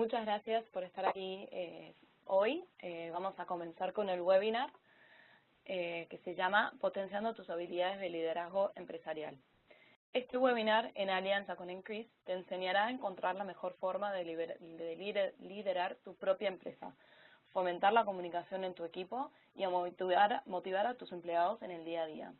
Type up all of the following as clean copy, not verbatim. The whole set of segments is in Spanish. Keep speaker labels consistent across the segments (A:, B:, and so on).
A: Muchas gracias por estar aquí hoy. Vamos a comenzar con el webinar que se llama Potenciando tus habilidades de liderazgo empresarial. Este webinar, en alianza con Increase, te enseñará a encontrar la mejor forma de liderar tu propia empresa, fomentar la comunicación en tu equipo y a motivar a tus empleados en el día a día.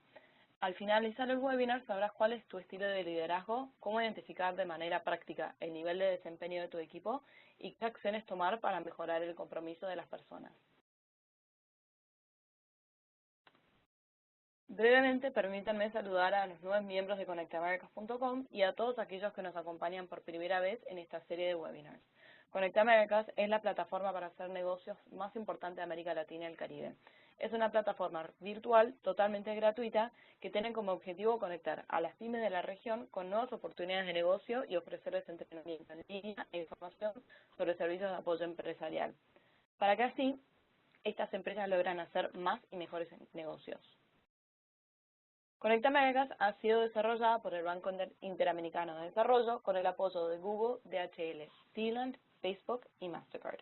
A: Al finalizar el webinar sabrás cuál es tu estilo de liderazgo, cómo identificar de manera práctica el nivel de desempeño de tu equipo y qué acciones tomar para mejorar el compromiso de las personas. Brevemente, permítanme saludar a los nuevos miembros de ConectAmericas.com y a todos aquellos que nos acompañan por primera vez en esta serie de webinars. ConectAmericas es la plataforma para hacer negocios más importante de América Latina y el Caribe. Es una plataforma virtual totalmente gratuita que tiene como objetivo conectar a las pymes de la región con nuevas oportunidades de negocio y ofrecerles entrenamiento en línea e información sobre servicios de apoyo empresarial, para que así estas empresas logran hacer más y mejores negocios. ConectAmericas ha sido desarrollada por el Banco Interamericano de Desarrollo con el apoyo de Google, DHL, Sealand, Facebook y Mastercard.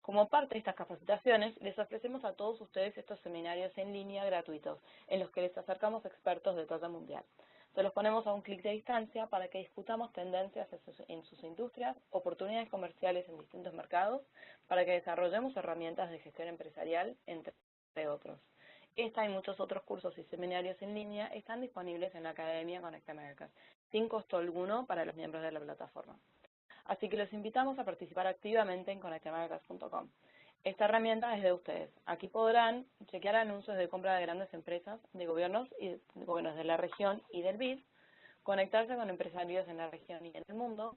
A: Como parte de estas capacitaciones, les ofrecemos a todos ustedes estos seminarios en línea gratuitos, en los que les acercamos expertos de talla mundial. Se los ponemos a un clic de distancia para que discutamos tendencias en sus industrias, oportunidades comerciales en distintos mercados, para que desarrollemos herramientas de gestión empresarial, entre otros. Esta y muchos otros cursos y seminarios en línea están disponibles en la Academia ConectAmericas, sin costo alguno para los miembros de la plataforma. Así que los invitamos a participar activamente en ConectAmericas.com. Esta herramienta es de ustedes. Aquí podrán chequear anuncios de compra de grandes empresas, de gobiernos de la región y del BID, conectarse con empresarios en la región y en el mundo,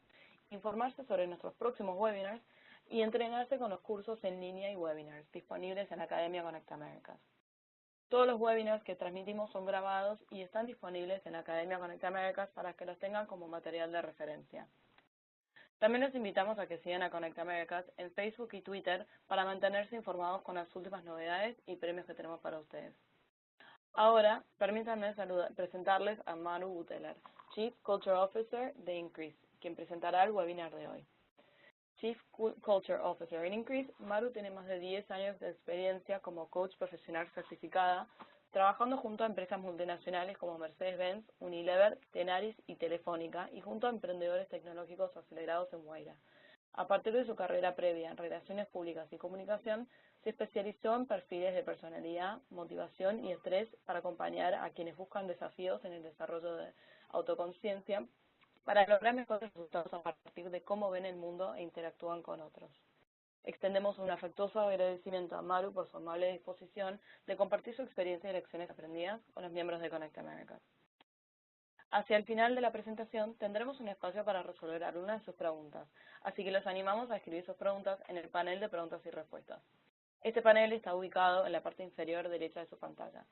A: informarse sobre nuestros próximos webinars y entrenarse con los cursos en línea y webinars disponibles en la Academia ConectAmericas. Todos los webinars que transmitimos son grabados y están disponibles en la Academia ConectAmericas para que los tengan como material de referencia. También los invitamos a que sigan a ConectAmericas en Facebook y Twitter para mantenerse informados con las últimas novedades y premios que tenemos para ustedes. Ahora, permítanme presentarles a Maru Buteler, Chief Culture Officer de Increase, quien presentará el webinar de hoy. Chief Culture Officer en Increase, Maru tiene más de 10 años de experiencia como coach profesional certificada, trabajando junto a empresas multinacionales como Mercedes-Benz, Unilever, Tenaris y Telefónica, y junto a emprendedores tecnológicos acelerados en Guaira. A partir de su carrera previa en Relaciones Públicas y Comunicación, se especializó en perfiles de personalidad, motivación y estrés para acompañar a quienes buscan desafíos en el desarrollo de autoconciencia para lograr mejores resultados a partir de cómo ven el mundo e interactúan con otros. Extendemos un afectuoso agradecimiento a Maru por su amable disposición de compartir su experiencia y lecciones aprendidas con los miembros de ConectAmericas. Hacia el final de la presentación tendremos un espacio para resolver algunas de sus preguntas, así que los animamos a escribir sus preguntas en el panel de preguntas y respuestas. Este panel está ubicado en la parte inferior derecha de su pantalla.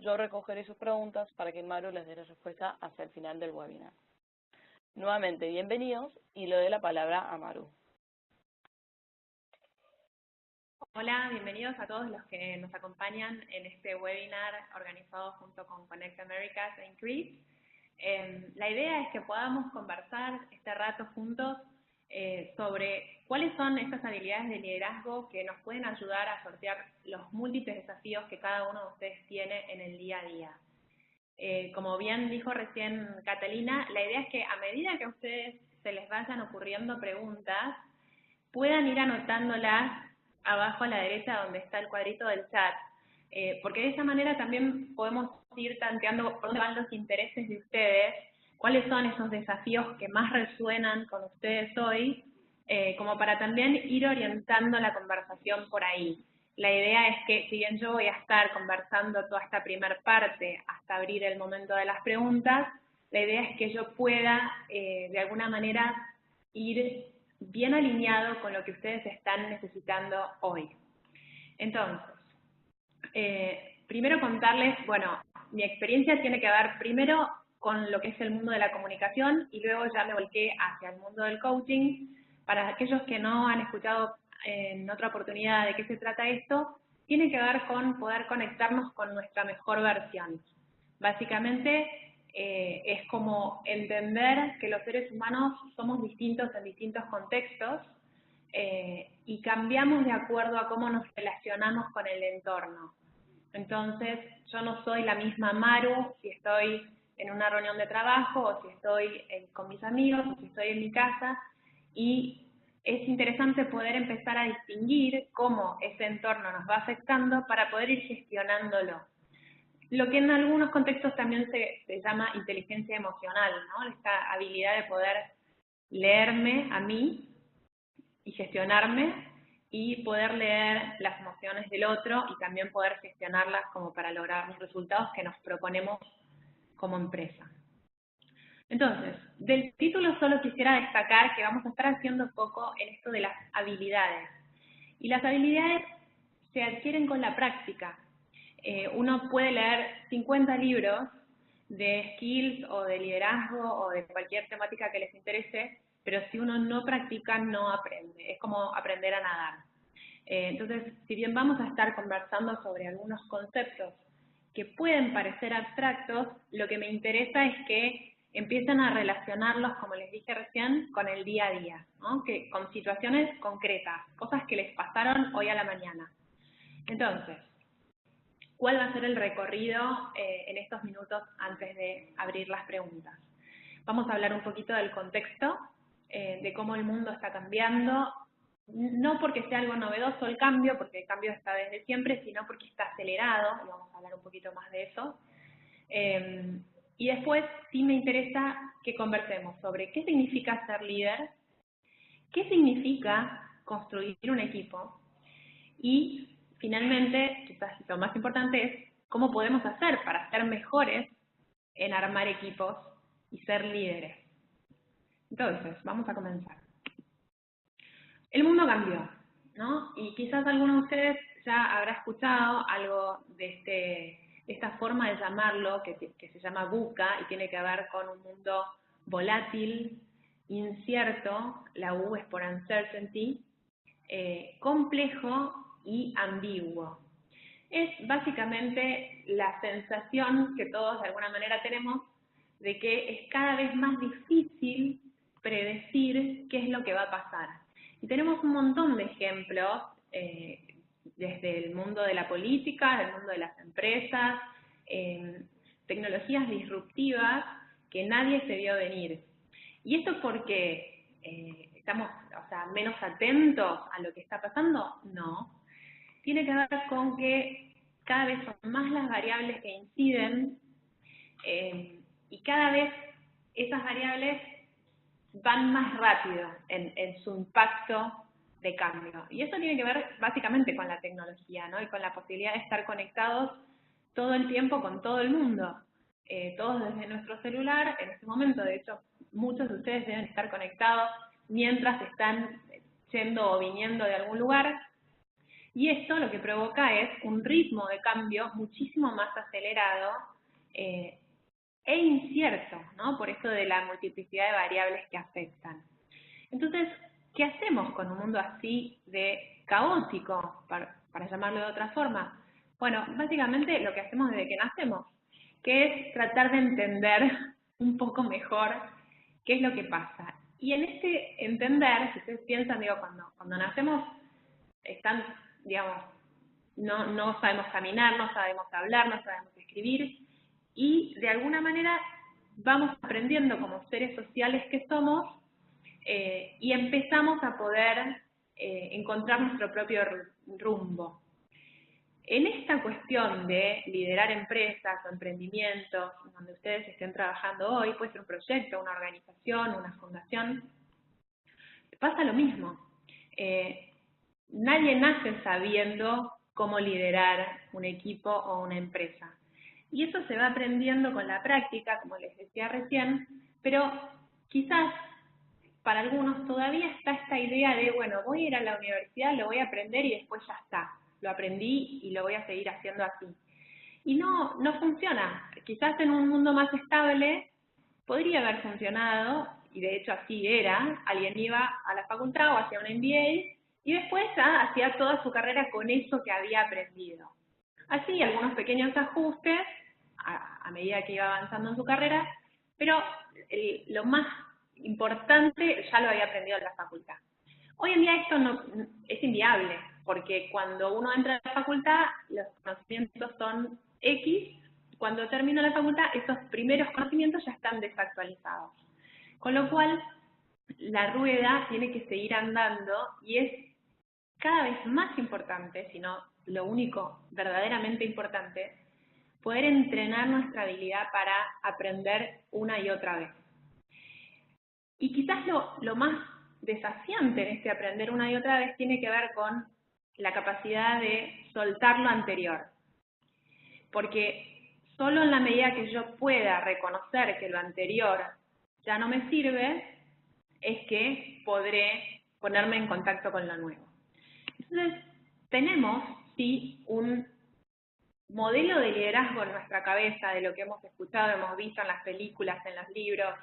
A: Yo recogeré sus preguntas para que Maru les dé la respuesta hacia el final del webinar. Nuevamente, bienvenidos y le doy la palabra a Maru.
B: Hola, bienvenidos a todos los que nos acompañan en este webinar organizado junto con ConectAmericas e Increase. La idea es que podamos conversar este rato juntos sobre cuáles son estas habilidades de liderazgo que nos pueden ayudar a sortear los múltiples desafíos que cada uno de ustedes tiene en el día a día. Como bien dijo recién Catalina, la idea es que a medida que a ustedes se les vayan ocurriendo preguntas, puedan ir anotándolas abajo a la derecha donde está el cuadrito del chat, porque de esa manera también podemos ir tanteando por dónde van los intereses de ustedes, cuáles son esos desafíos que más resuenan con ustedes hoy, como para también ir orientando la conversación por ahí. La idea es que, si bien yo voy a estar conversando toda esta primera parte hasta abrir el momento de las preguntas, la idea es que yo pueda, de alguna manera, ir bien alineado con lo que ustedes están necesitando hoy. Entonces, primero contarles, bueno, mi experiencia tiene que ver primero con lo que es el mundo de la comunicación y luego ya me volqué hacia el mundo del coaching. Para aquellos que no han escuchado en otra oportunidad de qué se trata esto, tiene que ver con poder conectarnos con nuestra mejor versión. Básicamente, es como entender que los seres humanos somos distintos en distintos contextos y cambiamos de acuerdo a cómo nos relacionamos con el entorno. Entonces, yo no soy la misma Maru si estoy en una reunión de trabajo, o si estoy con mis amigos, o si estoy en mi casa, y es interesante poder empezar a distinguir cómo ese entorno nos va afectando para poder ir gestionándolo. Lo que en algunos contextos también se llama inteligencia emocional, ¿no? Esta habilidad de poder leerme a mí y gestionarme, y poder leer las emociones del otro y también poder gestionarlas como para lograr los resultados que nos proponemos como empresa. Entonces, del título solo quisiera destacar que vamos a estar haciendo foco en esto de las habilidades. Y las habilidades se adquieren con la práctica. Uno puede leer 50 libros de skills o de liderazgo o de cualquier temática que les interese, pero si uno no practica, no aprende. Es como aprender a nadar. Entonces, si bien vamos a estar conversando sobre algunos conceptos que pueden parecer abstractos, lo que me interesa es que empiecen a relacionarlos, como les dije recién, con el día a día, ¿no? Con situaciones concretas, cosas que les pasaron hoy a la mañana. Entonces, ¿cuál va a ser el recorrido en estos minutos antes de abrir las preguntas? Vamos a hablar un poquito del contexto, de cómo el mundo está cambiando, no porque sea algo novedoso el cambio, porque el cambio está desde siempre, sino porque está acelerado, y vamos a hablar un poquito más de eso. Y después sí me interesa que conversemos sobre qué significa ser líder, qué significa construir un equipo, y finalmente, quizás lo más importante es cómo podemos hacer para ser mejores en armar equipos y ser líderes. Entonces, vamos a comenzar. El mundo cambió, ¿no? Y quizás alguno de ustedes ya habrá escuchado algo de esta forma de llamarlo, que se llama VUCA, y tiene que ver con un mundo volátil, incierto, la U es por uncertainty, complejo y ambiguo. Es básicamente la sensación que todos de alguna manera tenemos de que es cada vez más difícil predecir qué es lo que va a pasar. Y tenemos un montón de ejemplos desde el mundo de la política, del mundo de las empresas, tecnologías disruptivas que nadie se vio venir. ¿Y esto porque estamos menos atentos a lo que está pasando? No. Tiene que ver con que cada vez son más las variables que inciden y cada vez esas variables van más rápido en su impacto de cambio. Y eso tiene que ver básicamente con la tecnología, ¿no? Y con la posibilidad de estar conectados todo el tiempo con todo el mundo. Todos desde nuestro celular, en este momento, de hecho, muchos de ustedes deben estar conectados mientras están yendo o viniendo de algún lugar. Y esto lo que provoca es un ritmo de cambio muchísimo más acelerado e incierto, ¿no? Por esto de la multiplicidad de variables que afectan. Entonces, ¿qué hacemos con un mundo así de caótico, para llamarlo de otra forma? Bueno, básicamente lo que hacemos desde que nacemos, que es tratar de entender un poco mejor qué es lo que pasa. Y en este entender, si ustedes piensan, digo, cuando nacemos, no sabemos caminar, no sabemos hablar, no sabemos escribir, y de alguna manera vamos aprendiendo como seres sociales que somos y empezamos a poder encontrar nuestro propio rumbo. En esta cuestión de liderar empresas o emprendimientos, donde ustedes estén trabajando hoy, puede ser un proyecto, una organización, una fundación, pasa lo mismo. Nadie nace sabiendo cómo liderar un equipo o una empresa. Y eso se va aprendiendo con la práctica, como les decía recién, pero quizás para algunos todavía está esta idea de, bueno, voy a ir a la universidad, lo voy a aprender y después ya está. Lo aprendí y lo voy a seguir haciendo así. Y no funciona. Quizás en un mundo más estable podría haber funcionado, y de hecho así era. Alguien iba a la facultad o hacía un MBA y después hacía toda su carrera con eso que había aprendido. Así, algunos pequeños ajustes, a medida que iba avanzando en su carrera, pero lo más importante ya lo había aprendido en la facultad. Hoy en día esto no es inviable, porque cuando uno entra a la facultad, los conocimientos son X, cuando termina la facultad, esos primeros conocimientos ya están desactualizados. Con lo cual, la rueda tiene que seguir andando y es cada vez más importante, si no lo único verdaderamente importante, poder entrenar nuestra habilidad para aprender una y otra vez. Y quizás lo más desafiante en este aprender una y otra vez tiene que ver con la capacidad de soltar lo anterior. Porque solo en la medida que yo pueda reconocer que lo anterior ya no me sirve, es que podré ponerme en contacto con lo nuevo. Entonces, tenemos, sí, un modelo de liderazgo en nuestra cabeza, de lo que hemos escuchado, hemos visto en las películas, en los libros,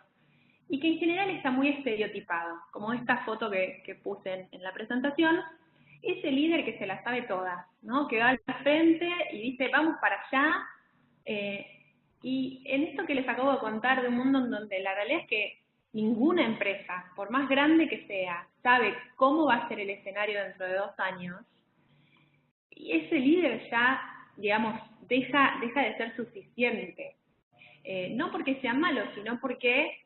B: y que en general está muy estereotipado, como esta foto que puse en la presentación, ese líder que se la sabe toda, ¿no? Que va al frente y dice, vamos para allá, y en esto que les acabo de contar de un mundo en donde la realidad es que ninguna empresa, por más grande que sea, sabe cómo va a ser el escenario dentro de 2 años, y ese líder ya, digamos, deja de ser suficiente. No porque sea malo, sino porque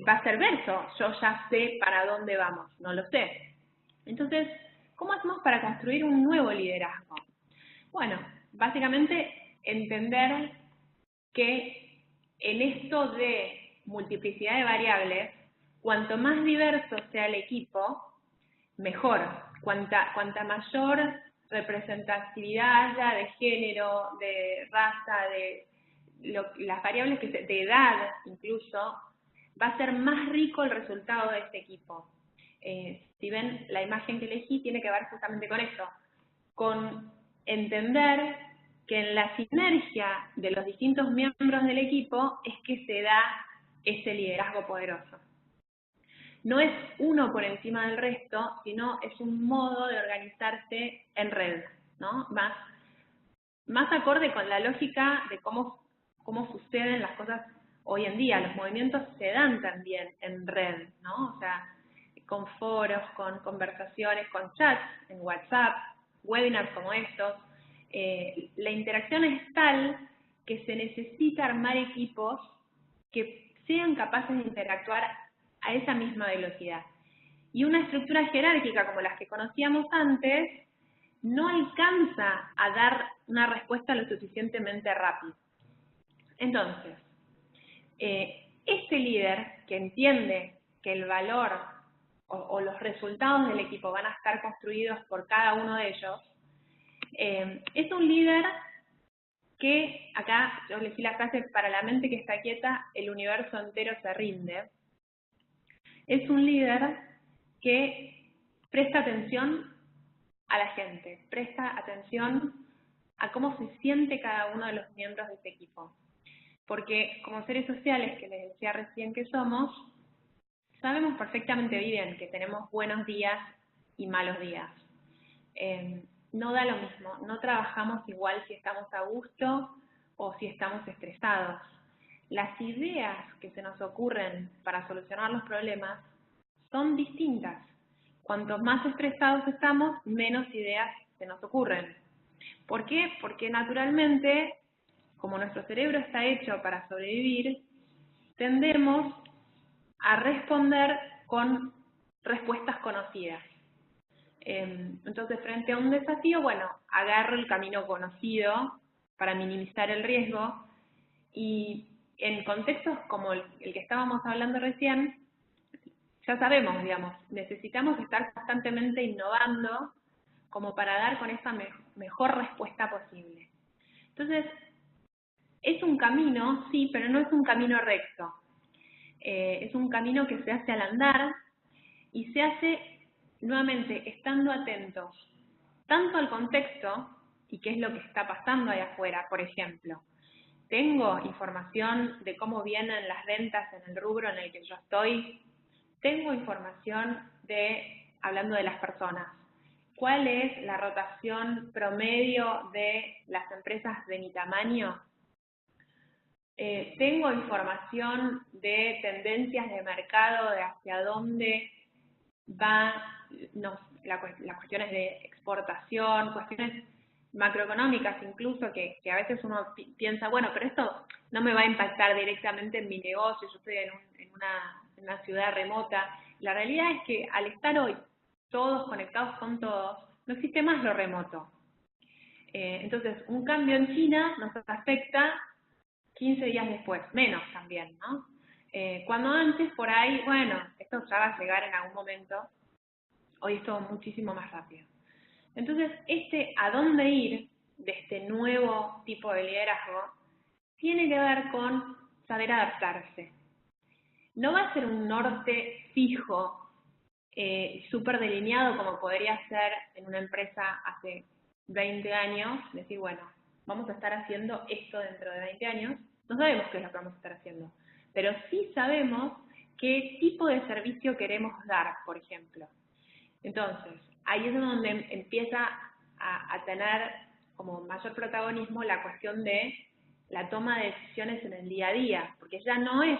B: va a ser verso. Yo ya sé para dónde vamos, no lo sé. Entonces, ¿cómo hacemos para construir un nuevo liderazgo? Bueno, básicamente entender que en esto de multiplicidad de variables, cuanto más diverso sea el equipo, mejor. Cuanta mayor representatividad haya de género, de raza, de las variables de edad incluso, va a ser más rico el resultado de este equipo. Si ven, la imagen que elegí tiene que ver justamente con esto, con entender que en la sinergia de los distintos miembros del equipo es que se da ese liderazgo poderoso. No es uno por encima del resto, sino es un modo de organizarse en red, ¿no? Más acorde con la lógica de cómo suceden las cosas hoy en día. Los movimientos se dan también en red, ¿no? O sea, con foros, con conversaciones, con chats en WhatsApp, webinars como estos. La interacción es tal que se necesita armar equipos que sean capaces de interactuar a esa misma velocidad. Y una estructura jerárquica como las que conocíamos antes no alcanza a dar una respuesta lo suficientemente rápida. Entonces, este líder que entiende que el valor o los resultados del equipo van a estar construidos por cada uno de ellos, es un líder que, acá yo elegí la frase, para la mente que está quieta, el universo entero se rinde. Es un líder que presta atención a la gente, presta atención a cómo se siente cada uno de los miembros de este equipo. Porque como seres sociales, que les decía recién que somos, sabemos perfectamente bien que tenemos buenos días y malos días. No da lo mismo, no trabajamos igual si estamos a gusto o si estamos estresados. Las ideas que se nos ocurren para solucionar los problemas son distintas. Cuanto más estresados estamos, menos ideas se nos ocurren. ¿Por qué? Porque naturalmente, como nuestro cerebro está hecho para sobrevivir, tendemos a responder con respuestas conocidas. Entonces, frente a un desafío, bueno, agarro el camino conocido para minimizar el riesgo, y en contextos como el que estábamos hablando recién, ya sabemos, digamos, necesitamos estar constantemente innovando como para dar con esa mejor respuesta posible. Entonces, es un camino, sí, pero no es un camino recto. Es un camino que se hace al andar y se hace nuevamente estando atentos tanto al contexto y qué es lo que está pasando ahí afuera. Por ejemplo, tengo información de cómo vienen las ventas en el rubro en el que yo estoy, tengo información hablando de las personas, cuál es la rotación promedio de las empresas de mi tamaño. tengo información de tendencias de mercado, de hacia dónde va las cuestiones de exportación, cuestiones macroeconómicas incluso, que a veces uno piensa, bueno, pero esto no me va a impactar directamente en mi negocio, yo estoy en una ciudad remota. La realidad es que al estar hoy todos conectados con todos, no existe más lo remoto. Entonces, un cambio en China nos afecta 15 días después, menos también, ¿no? Cuando antes, por ahí, bueno, esto ya va a llegar en algún momento, hoy es todo muchísimo más rápido. Entonces, a dónde ir de este nuevo tipo de liderazgo tiene que ver con saber adaptarse. No va a ser un norte fijo, súper delineado como podría ser en una empresa hace 20 años, decir, bueno, vamos a estar haciendo esto dentro de 20 años. No sabemos qué es lo que vamos a estar haciendo, pero sí sabemos qué tipo de servicio queremos dar, por ejemplo. Entonces, ahí es donde empieza a tener como mayor protagonismo la cuestión de la toma de decisiones en el día a día, porque ya no es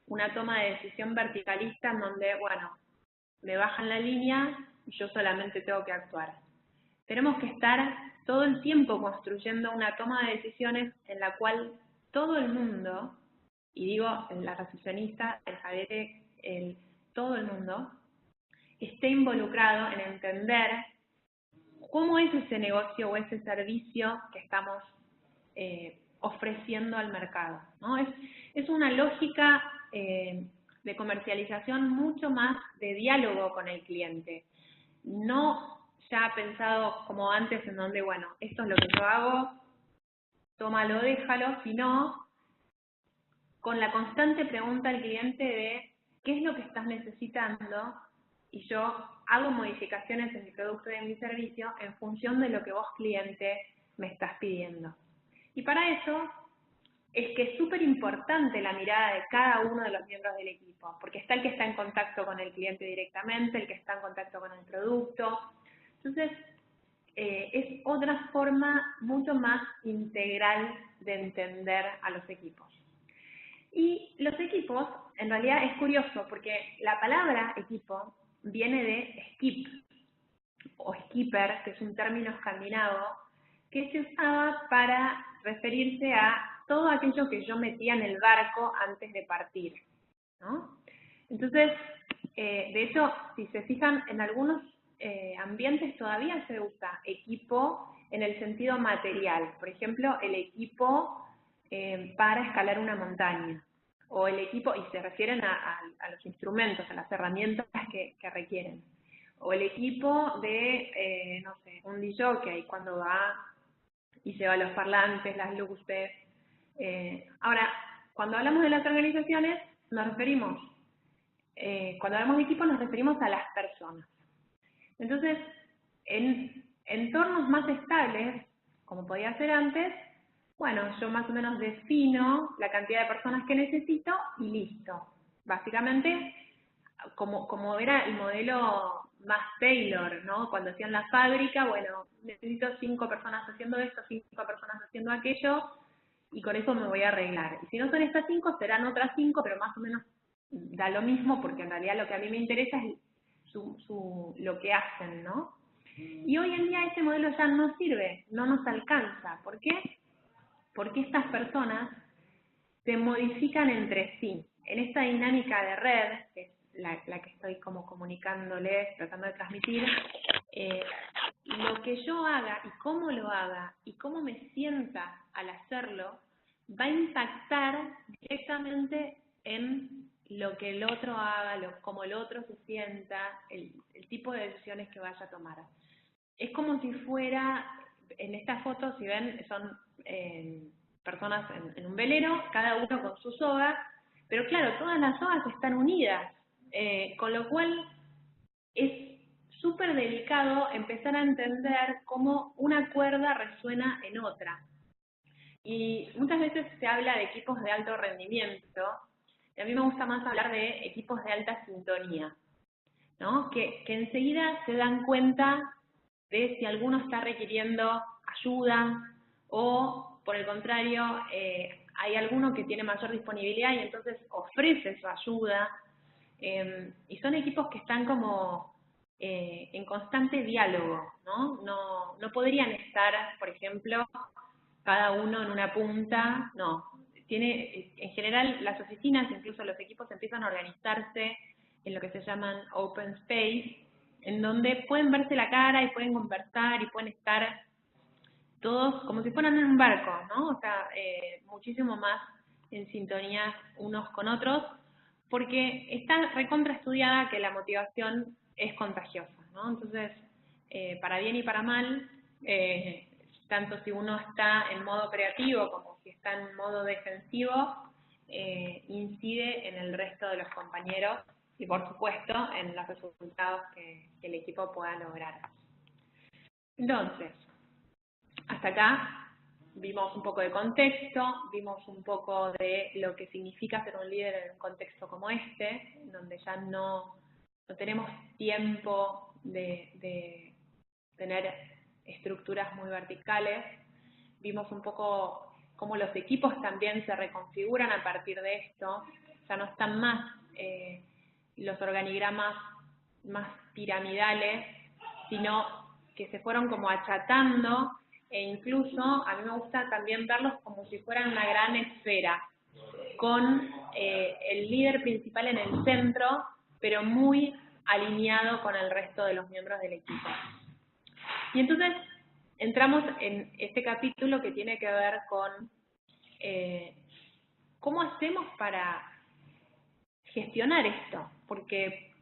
B: una toma de decisión verticalista en donde, bueno, me bajan la línea y yo solamente tengo que actuar. Tenemos que estar todo el tiempo construyendo una toma de decisiones en la cual todo el mundo, y digo la recepcionista, el jadete, todo el mundo, esté involucrado en entender cómo es ese negocio o ese servicio que estamos ofreciendo al mercado, ¿no? Es una lógica de comercialización mucho más de diálogo con el cliente, no ya pensado como antes en donde, bueno, esto es lo que yo hago, tómalo, déjalo, sino con la constante pregunta al cliente de qué es lo que estás necesitando y yo hago modificaciones en mi producto y en mi servicio en función de lo que vos, cliente, me estás pidiendo. Y para eso es que es súper importante la mirada de cada uno de los miembros del equipo, porque está el que está en contacto con el cliente directamente, el que está en contacto con el producto. Entonces, es otra forma mucho más integral de entender a los equipos. Y los equipos, en realidad es curioso, porque la palabra equipo viene de skip, o skipper, que es un término escandinavo, que se usaba para referirse a todo aquello que yo metía en el barco antes de partir, ¿no? Entonces, de hecho, si se fijan, en algunos ambientes todavía se usa equipo en el sentido material. Por ejemplo, el equipo para escalar una montaña, o el equipo, y se refieren a los instrumentos, a las herramientas que requieren, o el equipo de, no sé, un DJ cuando va y lleva los parlantes, las luces. Ahora, cuando hablamos de las organizaciones, nos referimos, cuando hablamos de equipo nos referimos a las personas. Entonces, en entornos más estables, como podía ser antes, bueno, yo más o menos defino la cantidad de personas que necesito y listo. Básicamente, como era el modelo más Taylor, ¿no? Cuando hacían la fábrica, bueno, necesito 5 personas haciendo esto, 5 personas haciendo aquello, y con eso me voy a arreglar. Y si no son estas 5, serán otras 5, pero más o menos da lo mismo, porque en realidad lo que a mí me interesa es lo que hacen, ¿no? Y hoy en día ese modelo ya no sirve, no nos alcanza. ¿Por qué? Porque estas personas se modifican entre sí. En esta dinámica de red, que es la que estoy como comunicándoles, tratando de transmitir, lo que yo haga y cómo lo haga y cómo me sienta al hacerlo, va a impactar directamente en lo que el otro haga, cómo el otro se sienta, el tipo de decisiones que vaya a tomar. Es como si fuera, en esta foto, si ven, son personas en un velero, cada uno con su soga, pero claro, todas las sogas están unidas, con lo cual es súper delicado empezar a entender cómo una cuerda resuena en otra. Y muchas veces se habla de equipos de alto rendimiento, y a mí me gusta más hablar de equipos de alta sintonía, ¿no? Que enseguida se dan cuenta de si alguno está requiriendo ayuda o por el contrario, hay alguno que tiene mayor disponibilidad y entonces ofrece su ayuda, y son equipos que están como en constante diálogo, ¿no? No podrían estar, por ejemplo, cada uno en una punta, no. En general, las oficinas, incluso los equipos, empiezan a organizarse en lo que se llaman open space, en donde pueden verse la cara y pueden conversar y pueden estar todos como si fueran en un barco, ¿no? O sea, muchísimo más en sintonía unos con otros, porque está recontraestudiada que la motivación es contagiosa, ¿no? Entonces, para bien y para mal, tanto si uno está en modo creativo como si está en modo defensivo, incide en el resto de los compañeros y, por supuesto, en los resultados que el equipo pueda lograr. Entonces, hasta acá vimos un poco de contexto, vimos un poco de lo que significa ser un líder en un contexto como este, donde ya no tenemos tiempo de tener estructuras muy verticales. Vimos un poco cómo los equipos también se reconfiguran a partir de esto. Ya no están más los organigramas más piramidales, sino que se fueron como achatando, e incluso a mí me gusta también verlos como si fueran una gran esfera, con el líder principal en el centro, pero muy alineado con el resto de los miembros del equipo. Y entonces entramos en este capítulo que tiene que ver con cómo hacemos para gestionar esto, porque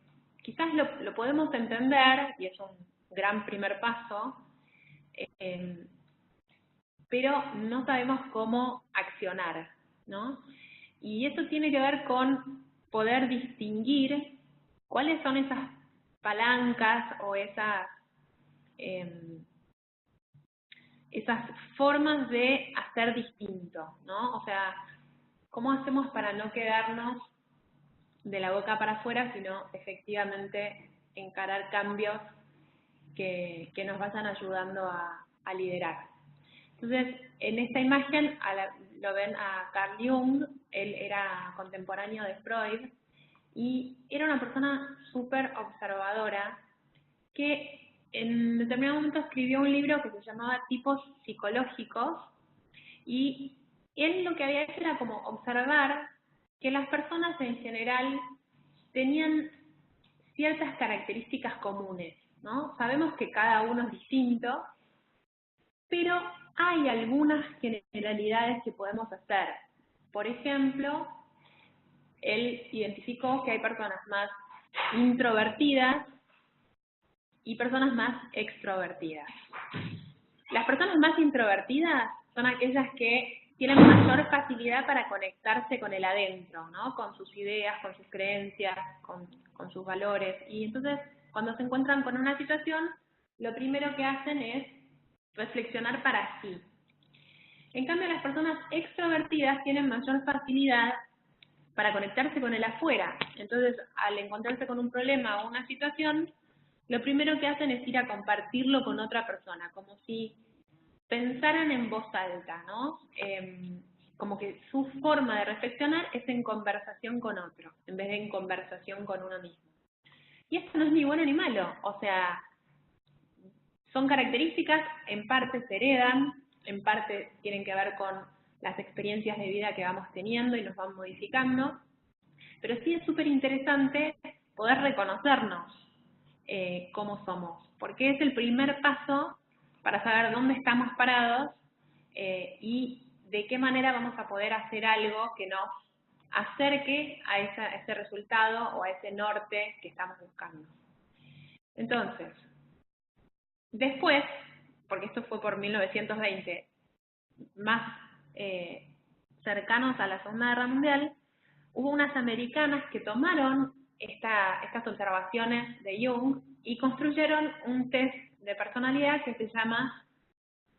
B: quizás lo podemos entender, y es un gran primer paso, pero no sabemos cómo accionar, ¿no? Y eso tiene que ver con poder distinguir cuáles son esas palancas o esas formas de hacer distinto, ¿no? O sea, ¿cómo hacemos para no quedarnos de la boca para afuera, sino efectivamente encarar cambios que nos vayan ayudando a liderar? Entonces, en esta imagen lo ven a Carl Jung. Él era contemporáneo de Freud y era una persona súper observadora que en determinado momento escribió un libro que se llamaba Tipos Psicológicos, y él lo que había hecho era como observar que las personas en general tenían ciertas características comunes, ¿no? Sabemos que cada uno es distinto, pero hay algunas generalidades que podemos hacer. Por ejemplo, él identificó que hay personas más introvertidas y personas más extrovertidas. Las personas más introvertidas son aquellas que tienen mayor facilidad para conectarse con el adentro, ¿no? Con sus ideas, con sus creencias, con sus valores. Y entonces, cuando se encuentran con una situación, lo primero que hacen es reflexionar para sí. En cambio, las personas extrovertidas tienen mayor facilidad para conectarse con el afuera. Entonces, al encontrarse con un problema o una situación, lo primero que hacen es ir a compartirlo con otra persona, como si pensaran en voz alta, ¿no? Como que su forma de reflexionar es en conversación con otro, en vez de en conversación con uno mismo. Y esto no es ni bueno ni malo, o sea, son características, en parte se heredan, en parte tienen que ver con las experiencias de vida que vamos teniendo y nos van modificando, pero sí es súper interesante poder reconocernos cómo somos, porque es el primer paso para saber dónde estamos parados y de qué manera vamos a poder hacer algo que nos acerque a ese resultado o a ese norte que estamos buscando. Entonces, después, porque esto fue por 1920, más cercanos a la Segunda Guerra Mundial, hubo unas americanas que tomaron estas observaciones de Jung y construyeron un test de personalidad que se llama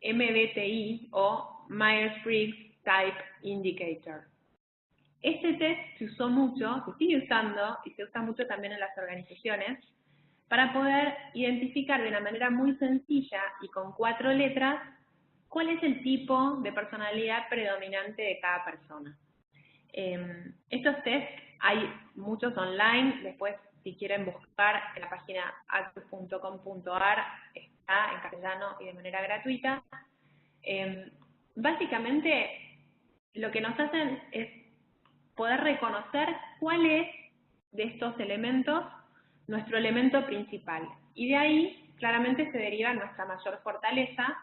B: MBTI o Myers-Briggs Type Indicator. Este test se usó mucho, se sigue usando y se usa mucho también en las organizaciones para poder identificar de una manera muy sencilla y con 4 letras ¿cuál es el tipo de personalidad predominante de cada persona? Estos test hay muchos online, después si quieren buscar en la página actus.com.ar, está en castellano y de manera gratuita. Básicamente lo que nos hacen es poder reconocer cuál es de estos elementos nuestro elemento principal. Y de ahí claramente se deriva nuestra mayor fortaleza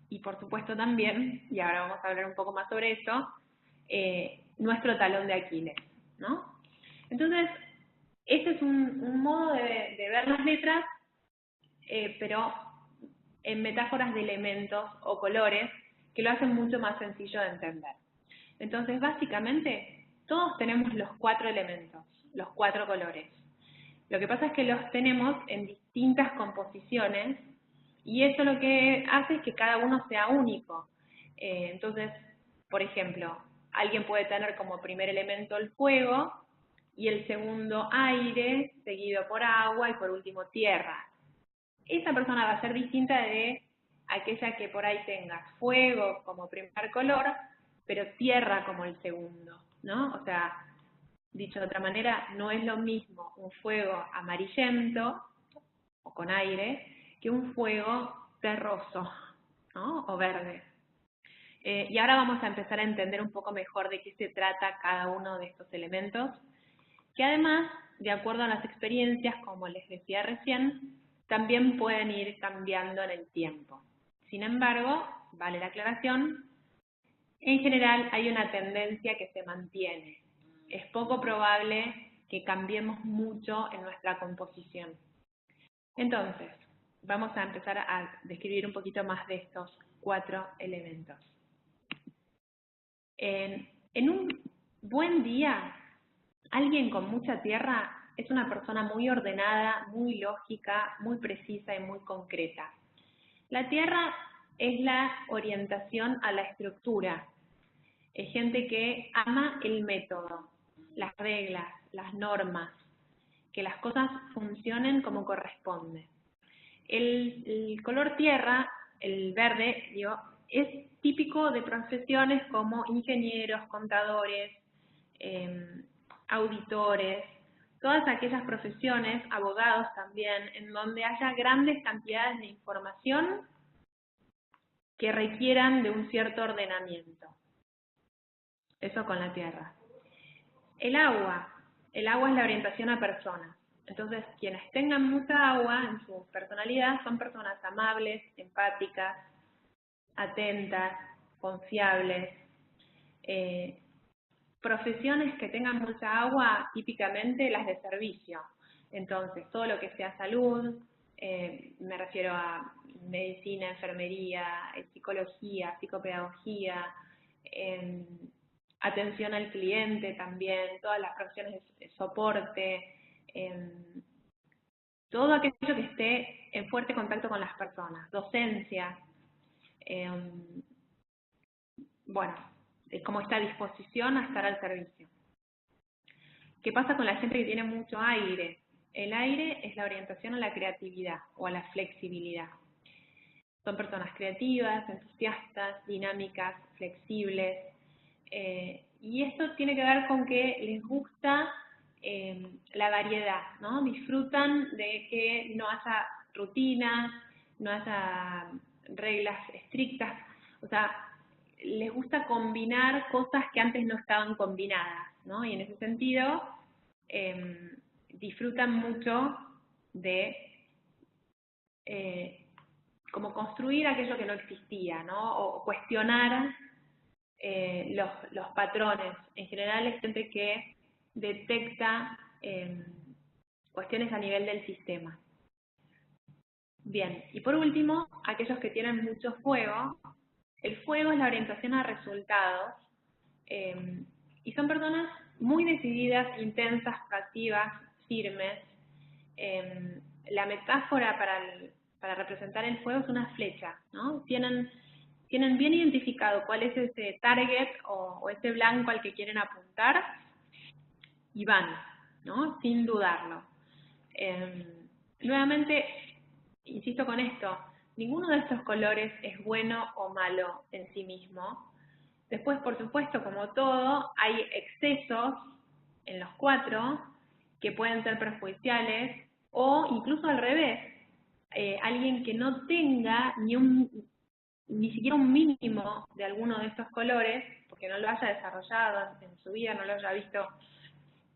B: y por supuesto también, y ahora vamos a hablar un poco más sobre eso, nuestro talón de Aquiles, ¿no? Entonces, este es un modo de ver las letras, pero en metáforas de elementos o colores que lo hacen mucho más sencillo de entender. Entonces, básicamente, todos tenemos los 4 elementos, los 4 colores. Lo que pasa es que los tenemos en distintas composiciones y eso lo que hace es que cada uno sea único. Entonces, por ejemplo, alguien puede tener como primer elemento el fuego y el segundo aire, seguido por agua y por último tierra. Esa persona va a ser distinta de aquella que por ahí tenga fuego como primer color, pero tierra como el segundo, ¿no? O sea, dicho de otra manera, no es lo mismo un fuego amarillento o con aire que un fuego terroso, ¿no? O verde. Y ahora vamos a empezar a entender un poco mejor de qué se trata cada uno de estos elementos, que además, de acuerdo a las experiencias, como les decía recién, también pueden ir cambiando en el tiempo. Sin embargo, vale la aclaración, en general hay una tendencia que se mantiene. Es poco probable que cambiemos mucho en nuestra composición. Entonces, vamos a empezar a describir un poquito más de estos 4 elementos. En un buen día, alguien con mucha tierra es una persona muy ordenada, muy lógica, muy precisa y muy concreta. La tierra es la orientación a la estructura. Es gente que ama el método, las reglas, las normas, que las cosas funcionen como corresponde. El color tierra, el verde, digo, es típico de profesiones como ingenieros, contadores, auditores, todas aquellas profesiones, abogados también, en donde haya grandes cantidades de información que requieran de un cierto ordenamiento. Eso con la tierra. El agua es la orientación a personas. Entonces, quienes tengan mucha agua en su personalidad son personas amables, empáticas, atentas, confiables. Profesiones que tengan mucha agua, típicamente las de servicio. Entonces, todo lo que sea salud, me refiero a medicina, enfermería, psicología, psicopedagogía, atención al cliente también, todas las profesiones de soporte, todo aquello que esté en fuerte contacto con las personas, docencia, bueno, es como esta disposición a estar al servicio. ¿Qué pasa con la gente que tiene mucho aire? El aire es la orientación a la creatividad o a la flexibilidad. Son personas creativas, entusiastas, dinámicas, flexibles, y esto tiene que ver con que les gusta la variedad, ¿no? Disfrutan de que no haya rutinas, no haya reglas estrictas, o sea, les gusta combinar cosas que antes no estaban combinadas, ¿no? Y en ese sentido disfrutan mucho de como construir aquello que no existía, ¿no? O cuestionar los patrones. En general es gente que detecta cuestiones a nivel del sistema. Bien, y por último, aquellos que tienen mucho fuego. El fuego es la orientación a resultados y son personas muy decididas, intensas, pasivas, firmes. La metáfora para representar el fuego es una flecha, ¿no? Tienen bien identificado cuál es ese target o ese blanco al que quieren apuntar y van, ¿no? Sin dudarlo. Nuevamente, insisto con esto, ninguno de estos colores es bueno o malo en sí mismo. Después, por supuesto, como todo, hay excesos en los 4 que pueden ser perjudiciales, o incluso al revés, alguien que no tenga ni siquiera un mínimo de alguno de estos colores, porque no lo haya desarrollado en su vida, no lo haya visto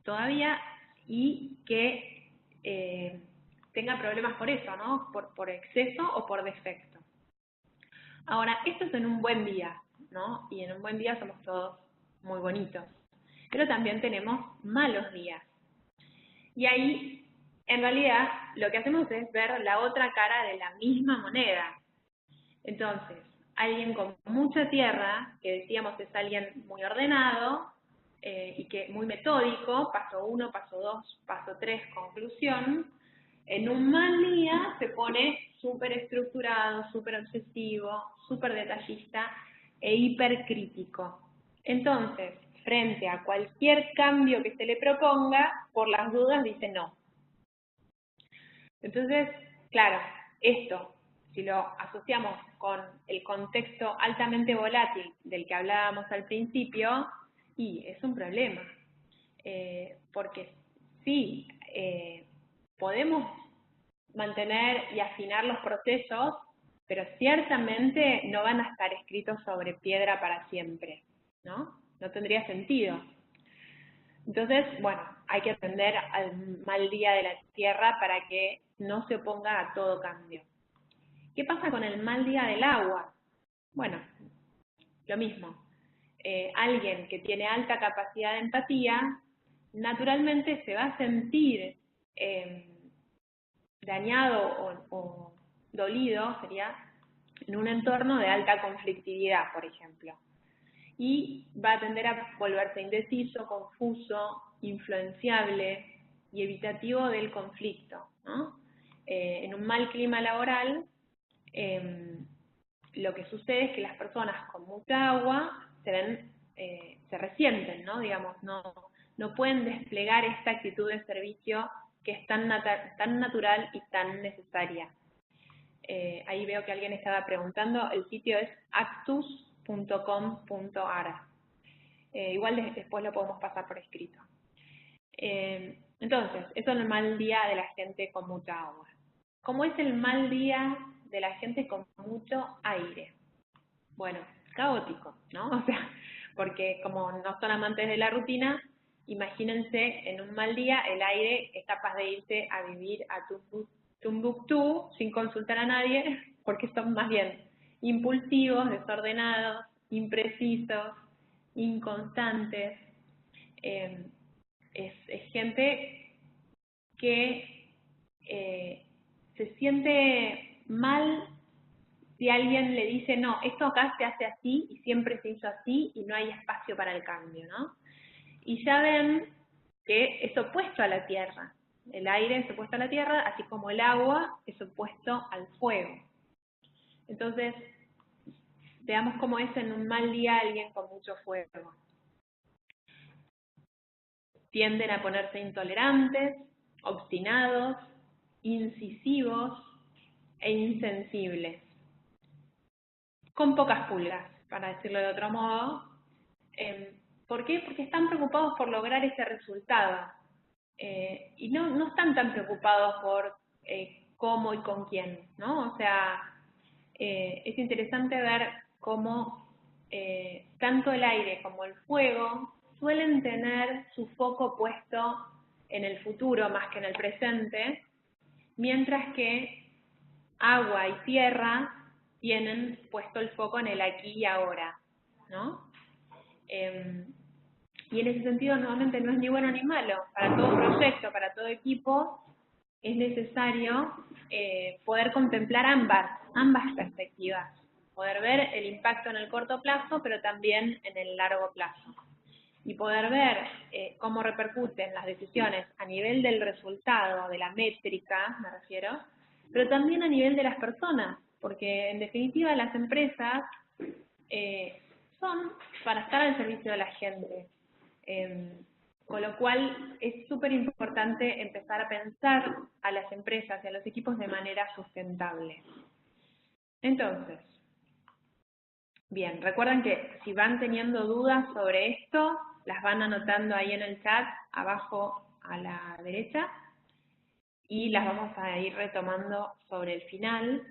B: todavía, y que tenga problemas por eso, ¿no? Por exceso o por defecto. Ahora, esto es en un buen día, ¿no? Y en un buen día somos todos muy bonitos. Pero también tenemos malos días. Y ahí, en realidad, lo que hacemos es ver la otra cara de la misma moneda. Entonces, alguien con mucha tierra, que decíamos es alguien muy ordenado y que muy metódico, paso 1, paso 2, paso 3, conclusión, en un mal día se pone súper estructurado, súper obsesivo, súper detallista e hipercrítico. Entonces, frente a cualquier cambio que se le proponga, por las dudas dice no. Entonces, claro, esto, si lo asociamos con el contexto altamente volátil del que hablábamos al principio, y es un problema, porque sí, podemos mantener y afinar los procesos, pero ciertamente no van a estar escritos sobre piedra para siempre, ¿no? No tendría sentido. Entonces, bueno, hay que atender al mal día de la tierra para que no se oponga a todo cambio. ¿Qué pasa con el mal día del agua? Bueno, lo mismo. Alguien que tiene alta capacidad de empatía, naturalmente se va a sentir dañado o dolido, sería, en un entorno de alta conflictividad, por ejemplo. Y va a tender a volverse indeciso, confuso, influenciable y evitativo del conflicto, ¿no? En un mal clima laboral, lo que sucede es que las personas con mucha agua se resienten, ¿no? Digamos, no pueden desplegar esta actitud de servicio que es tan natural y tan necesaria. Ahí veo que alguien estaba preguntando, el sitio es actus.com.ar. Igual después lo podemos pasar por escrito. Entonces, eso es el mal día de la gente con mucha agua. ¿Cómo es el mal día de la gente con mucho aire? Bueno, caótico, ¿no? O sea, porque como no son amantes de la rutina, imagínense en un mal día el aire es capaz de irse a vivir a Tumbuctú sin consultar a nadie, porque son más bien impulsivos, desordenados, imprecisos, inconstantes. Es gente que se siente mal si alguien le dice, no, esto acá se hace así y siempre se hizo así y no hay espacio para el cambio, ¿no? Y ya ven que es opuesto a la tierra. El aire es opuesto a la tierra, así como el agua es opuesto al fuego. Entonces, veamos cómo es en un mal día alguien con mucho fuego. Tienden a ponerse intolerantes, obstinados, incisivos e insensibles. Con pocas pulgas, para decirlo de otro modo. ¿Por qué? Porque están preocupados por lograr ese resultado. Y no están tan preocupados por cómo y con quién, ¿no? O sea, es interesante ver cómo tanto el aire como el fuego suelen tener su foco puesto en el futuro más que en el presente, mientras que agua y tierra tienen puesto el foco en el aquí y ahora, ¿no? Y en ese sentido, nuevamente, no es ni bueno ni malo. Para todo proyecto, para todo equipo, es necesario poder contemplar ambas perspectivas. Poder ver el impacto en el corto plazo, pero también en el largo plazo. Y poder ver cómo repercuten las decisiones a nivel del resultado, de la métrica, me refiero, pero también a nivel de las personas, porque en definitiva las empresas son para estar al servicio de la gente. Con lo cual es súper importante empezar a pensar a las empresas y a los equipos de manera sustentable. Entonces, bien, recuerden que si van teniendo dudas sobre esto, las van anotando ahí en el chat, abajo a la derecha, y las vamos a ir retomando sobre el final.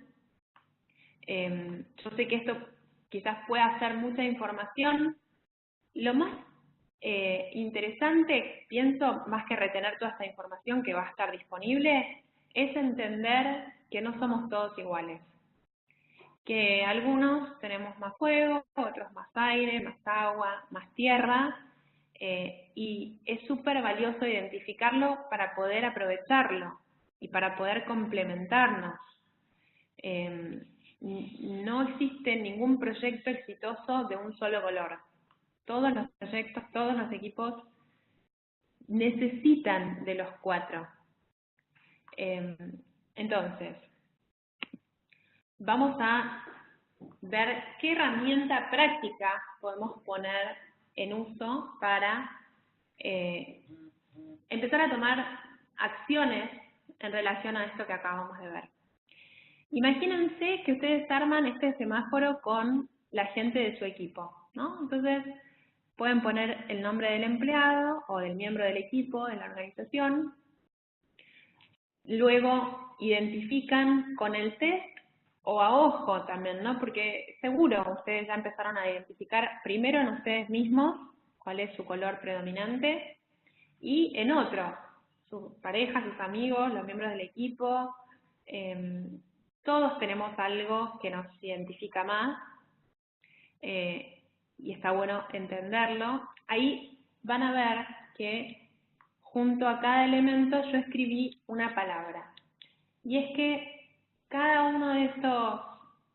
B: Yo sé que esto quizás pueda ser mucha información. Lo más interesante, pienso, más que retener toda esta información que va a estar disponible, es entender que no somos todos iguales. Que algunos tenemos más fuego, otros más aire, más agua, más tierra, y es súper valioso identificarlo para poder aprovecharlo y para poder complementarnos. No existe ningún proyecto exitoso de un solo color. Todos los proyectos, todos los equipos necesitan de los cuatro. Entonces, vamos a ver qué herramienta práctica podemos poner en uso para empezar a tomar acciones en relación a esto que acabamos de ver. Imagínense que ustedes arman este semáforo con la gente de su equipo, ¿no? Entonces, pueden poner el nombre del empleado o del miembro del equipo, de la organización. Luego, identifican con el test o a ojo también, ¿no? Porque seguro ustedes ya empezaron a identificar primero en ustedes mismos cuál es su color predominante y en otros, su pareja, sus amigos, los miembros del equipo. Todos tenemos algo que nos identifica más y está bueno entenderlo. Ahí van a ver que junto a cada elemento yo escribí una palabra. Y es que cada uno de estos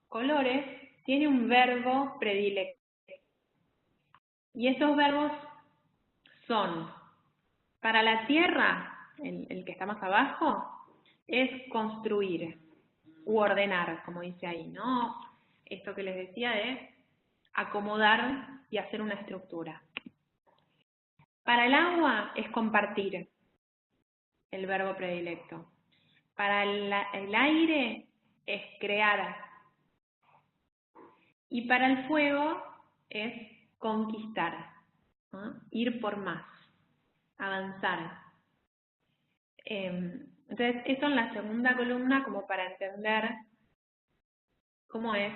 B: colores tiene un verbo predilecto. Y esos verbos son, para la tierra, el que está más abajo, es construir u ordenar, como dice ahí, ¿no? Esto que les decía de acomodar y hacer una estructura. Para el agua es compartir, el verbo predilecto. Para el aire es crear. Y para el fuego es conquistar, ¿no? Ir por más, avanzar. Entonces, eso en la segunda columna como para entender cómo es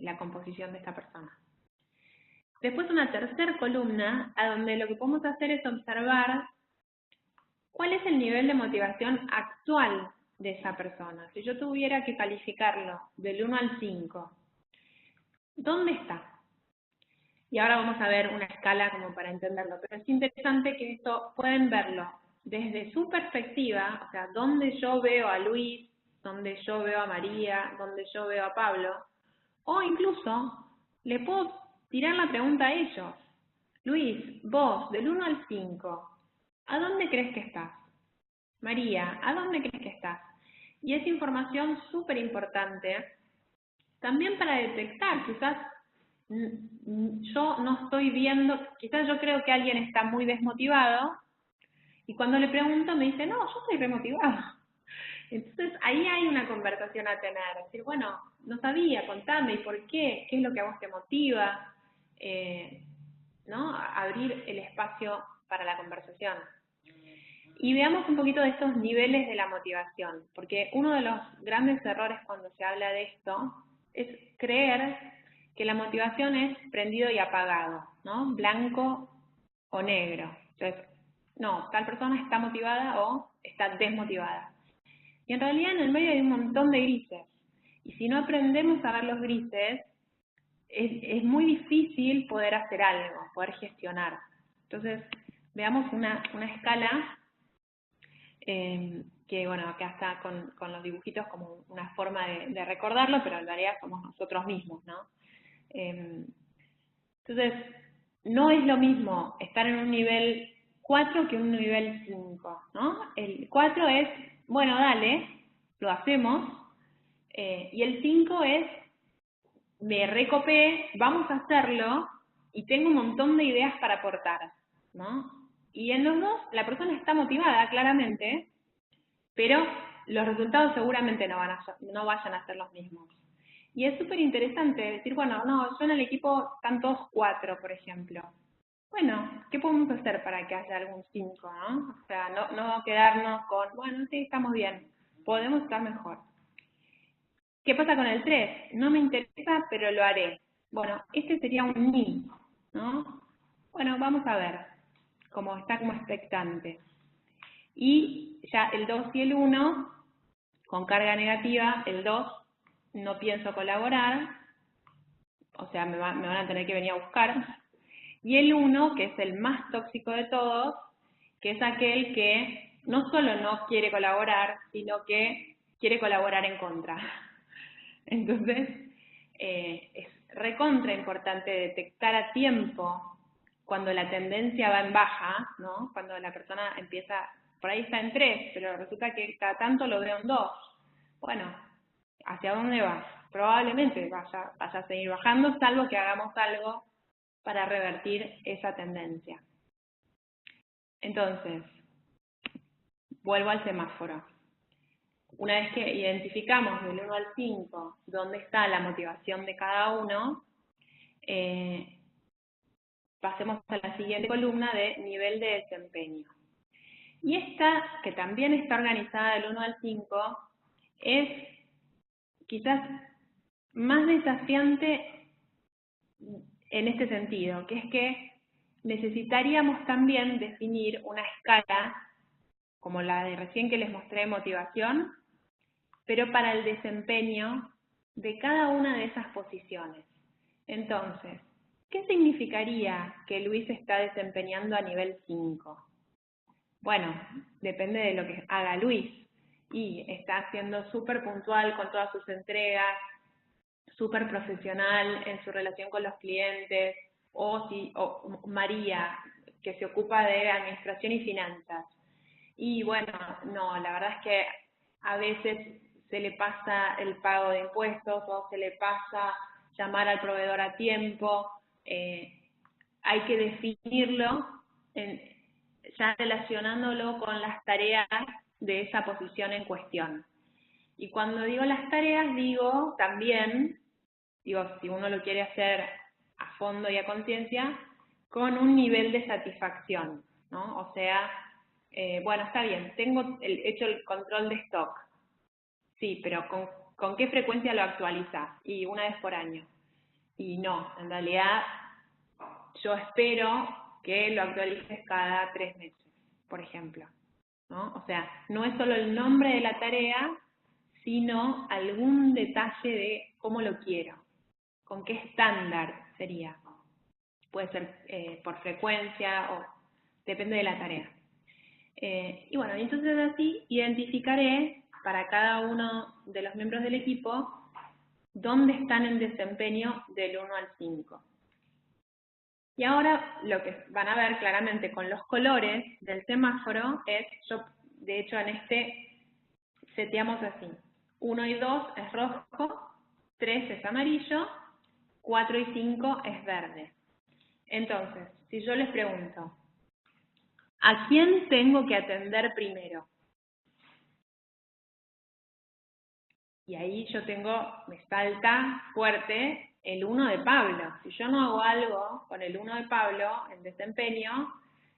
B: la composición de esta persona. Después una tercera columna, a donde lo que podemos hacer es observar cuál es el nivel de motivación actual de esa persona. Si yo tuviera que calificarlo del 1 al 5, ¿dónde está? Y ahora vamos a ver una escala como para entenderlo, pero es interesante que esto pueden verlo desde su perspectiva, o sea, donde yo veo a Luis, donde yo veo a María, donde yo veo a Pablo, o incluso le puedo tirar la pregunta a ellos. Luis, vos, del 1 al 5, ¿a dónde crees que estás? María, ¿a dónde crees que estás? Y es información súper importante también para detectar, quizás yo no estoy viendo, quizás yo creo que alguien está muy desmotivado y cuando le pregunto me dice, no, yo estoy remotivado. Entonces ahí hay una conversación a tener, decir, bueno, no sabía, contame, ¿y por qué? ¿Qué es lo que a vos te motiva? ¿No? Abrir el espacio para la conversación. Y veamos un poquito de estos niveles de la motivación, porque uno de los grandes errores cuando se habla de esto es creer que la motivación es prendido y apagado, ¿no? Blanco o negro. Entonces, no, tal persona está motivada o está desmotivada. Y en realidad en el medio hay un montón de grises. Y si no aprendemos a ver los grises, es muy difícil poder hacer algo, poder gestionar. Entonces, veamos una escala que, bueno, acá está con los dibujitos como una forma de recordarlo, pero en realidad somos nosotros mismos, ¿no? Entonces, no es lo mismo estar en un nivel 4 que un nivel 5, ¿no? El 4 es, bueno, dale, lo hacemos, y el 5 es, me recopé, vamos a hacerlo, y tengo un montón de ideas para aportar, ¿no? Y en los dos, la persona está motivada, claramente, pero los resultados seguramente no vayan a ser los mismos. Y es súper interesante decir, bueno, no, yo en el equipo están todos 4, por ejemplo. Bueno, ¿qué podemos hacer para que haya algún 5, no? O sea, no quedarnos con, bueno, sí, estamos bien, podemos estar mejor. ¿Qué pasa con el 3? No me interesa, pero lo haré. Bueno, este sería un ni, ¿no? Bueno, vamos a ver, como está como expectante. Y ya el 2 y el 1, con carga negativa, el 2, no pienso colaborar, o sea, me van a tener que venir a buscar. Y el 1, que es el más tóxico de todos, que es aquel que no solo no quiere colaborar, sino que quiere colaborar en contra. Entonces, es recontra importante detectar a tiempo cuando la tendencia va en baja, ¿no? Cuando la persona empieza, por ahí está en 3, pero resulta que cada tanto lo veo en 2. Bueno, ¿hacia dónde vas? Probablemente vaya a seguir bajando, salvo que hagamos algo para revertir esa tendencia. Entonces, vuelvo al semáforo. Una vez que identificamos del 1 al 5 dónde está la motivación de cada uno, pasemos a la siguiente columna de nivel de desempeño. Y esta, que también está organizada del 1 al 5, es quizás más desafiante en este sentido, que es que necesitaríamos también definir una escala, como la de recién que les mostré de motivación, pero para el desempeño de cada una de esas posiciones. Entonces, ¿qué significaría que Luis está desempeñando a nivel 5? Bueno, depende de lo que haga Luis. Y está siendo súper puntual con todas sus entregas, súper profesional en su relación con los clientes, o María, que se ocupa de administración y finanzas. Y bueno, no, la verdad es que a veces se le pasa el pago de impuestos o se le pasa llamar al proveedor a tiempo. Hay que definirlo ya relacionándolo con las tareas de esa posición en cuestión. Y cuando digo las tareas, digo también, si uno lo quiere hacer a fondo y a conciencia, con un nivel de satisfacción, ¿no? O sea, bueno, está bien, tengo hecho el control de stock, sí, pero ¿con qué frecuencia lo actualizas? Y una vez por año. Y no, en realidad yo espero que lo actualices cada 3 meses, por ejemplo, ¿no? O sea, no es solo el nombre de la tarea, sino algún detalle de cómo lo quiero, con qué estándar sería. Puede ser por frecuencia o depende de la tarea. Y bueno, entonces así identificaré para cada uno de los miembros del equipo dónde están en desempeño del 1 al 5. Y ahora lo que van a ver claramente con los colores del semáforo es, de hecho en este seteamos así, 1 y 2 es rojo, 3 es amarillo, 4 y 5 es verde. Entonces, si yo les pregunto, ¿a quién tengo que atender primero? Y ahí me salta fuerte el 1 de Pablo. Si yo no hago algo con el 1 de Pablo en desempeño,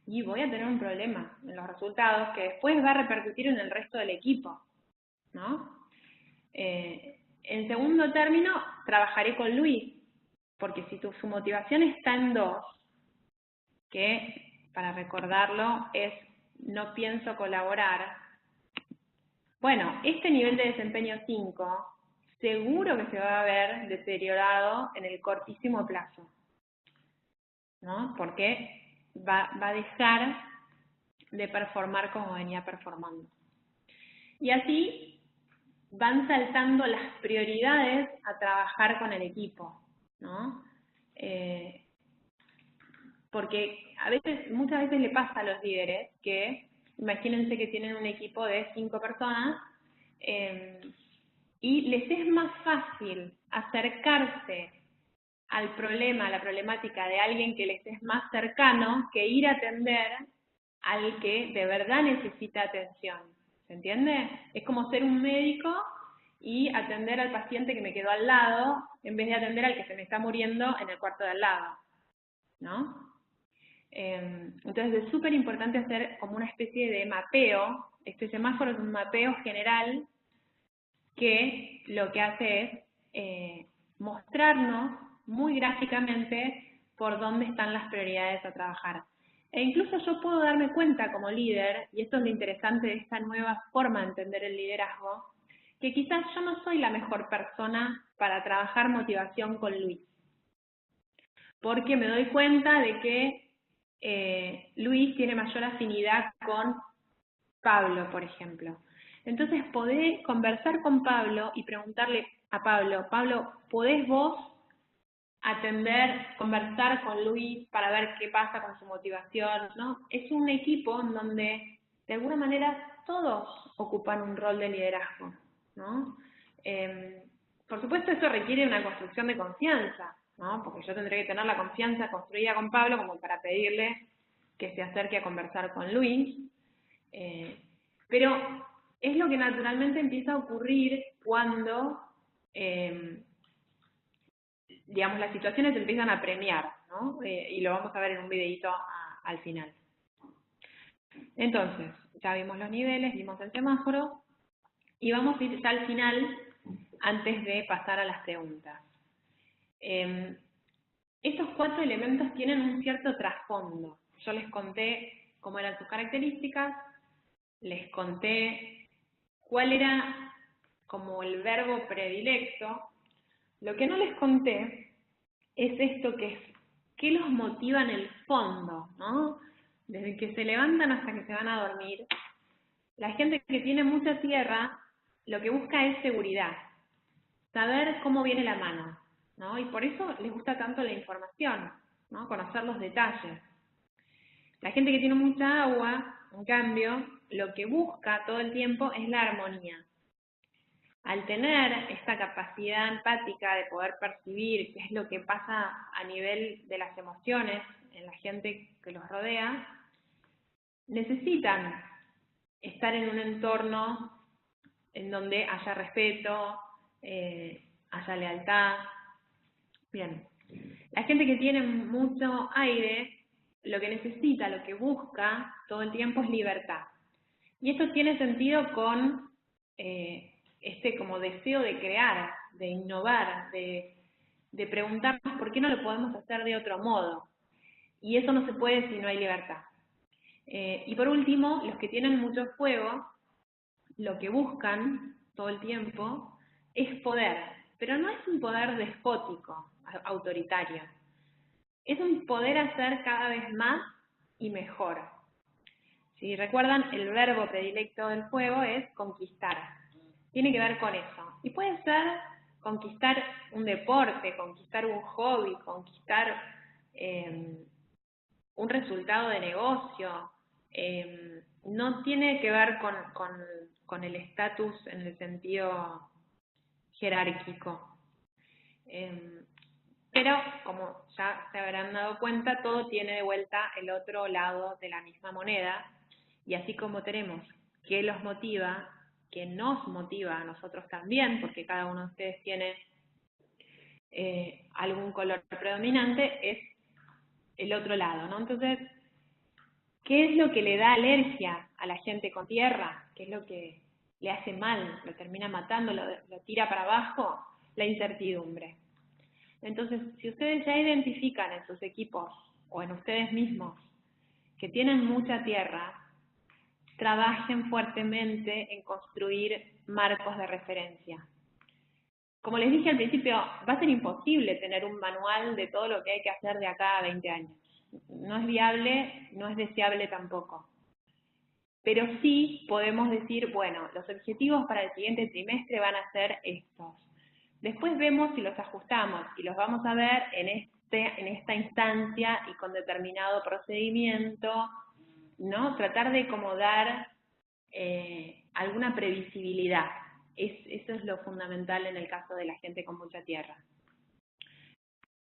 B: y voy a tener un problema en los resultados que después va a repercutir en el resto del equipo, ¿no? En segundo término, trabajaré con Luis, porque si su motivación está en 2, que para recordarlo es no pienso colaborar, bueno, este nivel de desempeño 5 seguro que se va a ver deteriorado en el cortísimo plazo, ¿no? Porque va a dejar de performar como venía performando. Y así van saltando las prioridades a trabajar con el equipo, ¿no? Porque muchas veces le pasa a los líderes que, imagínense que tienen un equipo de 5 personas, y les es más fácil acercarse al problema, a la problemática de alguien que les es más cercano, que ir a atender al que de verdad necesita atención. ¿se entiende? Es como ser un médico y atender al paciente que me quedó al lado, en vez de atender al que se me está muriendo en el cuarto de al lado, ¿no? Entonces es súper importante hacer como una especie de mapeo. Este semáforo es un mapeo general que lo que hace es mostrarnos muy gráficamente por dónde están las prioridades a trabajar. E incluso yo puedo darme cuenta como líder, y esto es lo interesante de esta nueva forma de entender el liderazgo, que quizás yo no soy la mejor persona para trabajar motivación con Luis. Porque me doy cuenta de que Luis tiene mayor afinidad con Pablo, por ejemplo. Entonces, podés conversar con Pablo y preguntarle a Pablo, Pablo, ¿podés vos conversar con Luis para ver qué pasa con su motivación? ¿No? Es un equipo en donde, de alguna manera, todos ocupan un rol de liderazgo, ¿no? Por supuesto, eso requiere una construcción de confianza, ¿no? Porque yo tendré que tener la confianza construida con Pablo como para pedirle que se acerque a conversar con Luis. Pero es lo que naturalmente empieza a ocurrir cuando, digamos, las situaciones empiezan a premiar, ¿no? Y lo vamos a ver en un videito al final. Entonces, ya vimos los niveles, vimos el semáforo, y vamos a ir ya al final antes de pasar a las preguntas. Estos 4 elementos tienen un cierto trasfondo. Yo les conté cómo eran sus características, les conté cuál era como el verbo predilecto. Lo que no les conté es esto que es, ¿qué los motiva en el fondo? ¿No? Desde que se levantan hasta que se van a dormir, la gente que tiene mucha tierra, lo que busca es seguridad, saber cómo viene la mano, ¿no? Y por eso les gusta tanto la información, ¿no? Conocer los detalles. La gente que tiene mucha agua, en cambio, lo que busca todo el tiempo es la armonía. Al tener esta capacidad empática de poder percibir qué es lo que pasa a nivel de las emociones en la gente que los rodea, necesitan estar en un entorno en donde haya respeto, haya lealtad. Bien, la gente que tiene mucho aire, lo que necesita, lo que busca todo el tiempo es libertad. Y esto tiene sentido con este como deseo de crear, de innovar, de preguntarnos por qué no lo podemos hacer de otro modo. Y eso no se puede si no hay libertad. Y por último, los que tienen mucho fuego, lo que buscan todo el tiempo es poder, pero no es un poder despótico, autoritario. Es un poder hacer cada vez más y mejor. Si recuerdan, el verbo predilecto del fuego es conquistar. Tiene que ver con eso. Y puede ser conquistar un deporte, conquistar un hobby, conquistar un resultado de negocio. No tiene que ver con el estatus en el sentido jerárquico. Pero, como ya se habrán dado cuenta, todo tiene de vuelta el otro lado de la misma moneda. Y así como tenemos qué los motiva, qué nos motiva a nosotros también, porque cada uno de ustedes tiene algún color predominante, es el otro lado, ¿no? Entonces, ¿qué es lo que le da alergia a la gente con tierra? ¿Qué es lo que le hace mal? ¿Lo termina matando? ¿Lo tira para abajo? La incertidumbre. Entonces, si ustedes ya identifican en sus equipos o en ustedes mismos que tienen mucha tierra, trabajen fuertemente en construir marcos de referencia. Como les dije al principio, va a ser imposible tener un manual de todo lo que hay que hacer de acá a 20 años. No es viable, no es deseable tampoco. Pero sí podemos decir, bueno, los objetivos para el siguiente trimestre van a ser estos. Después vemos si los ajustamos y los vamos a ver en esta instancia y con determinado procedimiento, ¿no? Tratar de como dar alguna previsibilidad. Eso es lo fundamental en el caso de la gente con mucha tierra.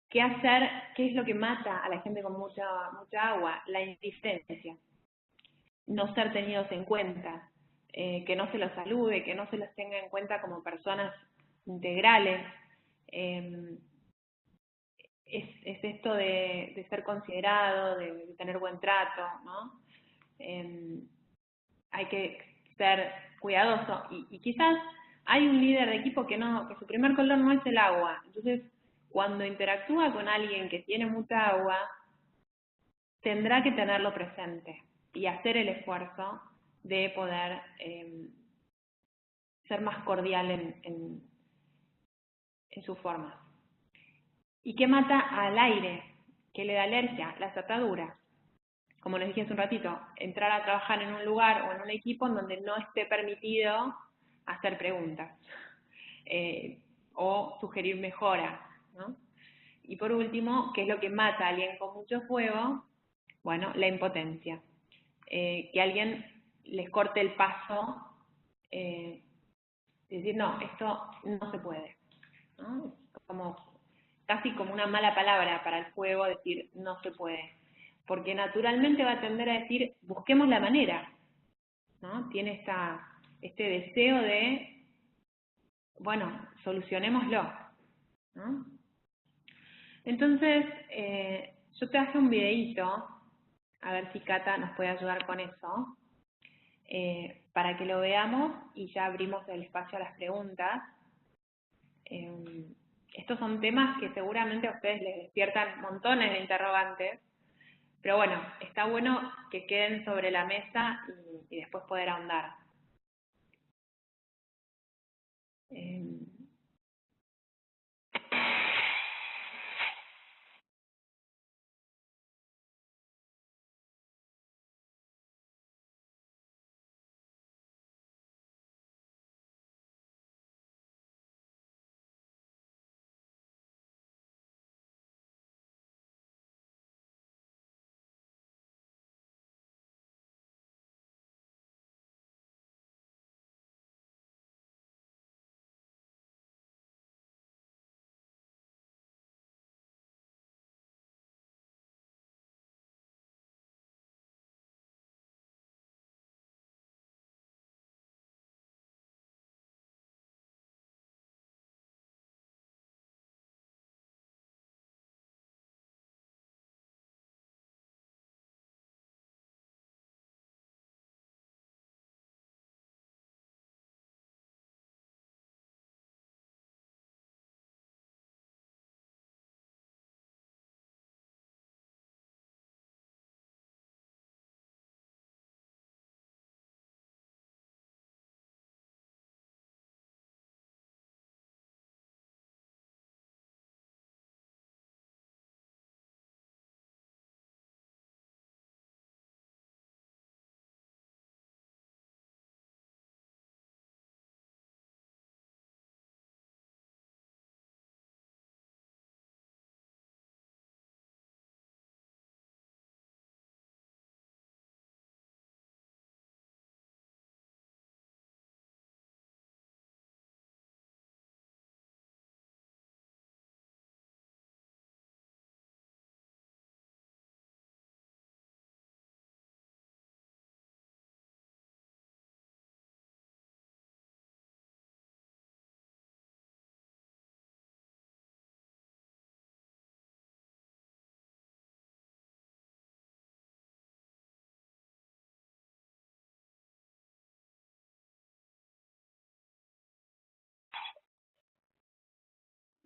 B: ¿Qué hacer? ¿Qué es lo que mata a la gente con mucha agua? La indiferencia. No ser tenidos en cuenta. que no se los salude, que no se los tenga en cuenta como personas integrales. Es esto de ser considerado, de tener buen trato, ¿no? Hay que ser cuidadoso y quizás hay un líder de equipo que su primer color no es el agua. Entonces, cuando interactúa con alguien que tiene mucha agua, tendrá que tenerlo presente y hacer el esfuerzo de poder ser más cordial en sus formas. ¿Y qué mata al aire? ¿Qué le da alergia? Las ataduras. Como les dije hace un ratito, entrar a trabajar en un lugar o en un equipo en donde no esté permitido hacer preguntas o sugerir mejoras, ¿no? Y por último, ¿qué es lo que mata a alguien con mucho fuego? Bueno, la impotencia. Que alguien les corte el paso, decir, no, esto no se puede, ¿no? Casi como una mala palabra para el fuego decir, no se puede. Porque naturalmente va a tender a decir, busquemos la manera, ¿no? Tiene este deseo de, bueno, solucionémoslo, ¿no? Entonces, yo traje un videíto, a ver si Cata nos puede ayudar con eso, para que lo veamos y ya abrimos el espacio a las preguntas. Estos son temas que seguramente a ustedes les despiertan montones de interrogantes, pero bueno, está bueno que queden sobre la mesa y después poder ahondar.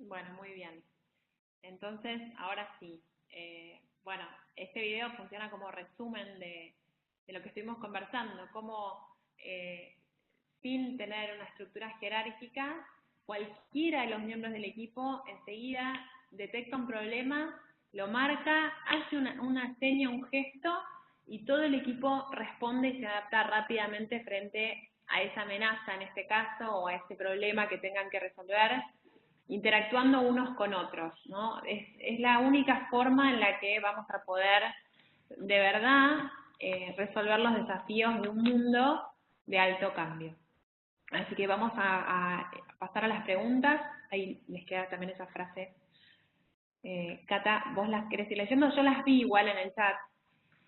B: Bueno, muy bien. Entonces, ahora sí. Bueno, este video funciona como resumen de lo que estuvimos conversando, cómo sin tener una estructura jerárquica, cualquiera de los miembros del equipo enseguida detecta un problema, lo marca, hace una seña, un gesto, y todo el equipo responde y se adapta rápidamente frente a esa amenaza, en este caso, o a ese problema que tengan que resolver, interactuando unos con otros, ¿no? Es la única forma en la que vamos a poder, de verdad, resolver los desafíos de un mundo de alto cambio. Así que vamos a pasar a las preguntas. Ahí les queda también esa frase. Cata, ¿vos las querés ir leyendo? Yo las vi igual en el chat.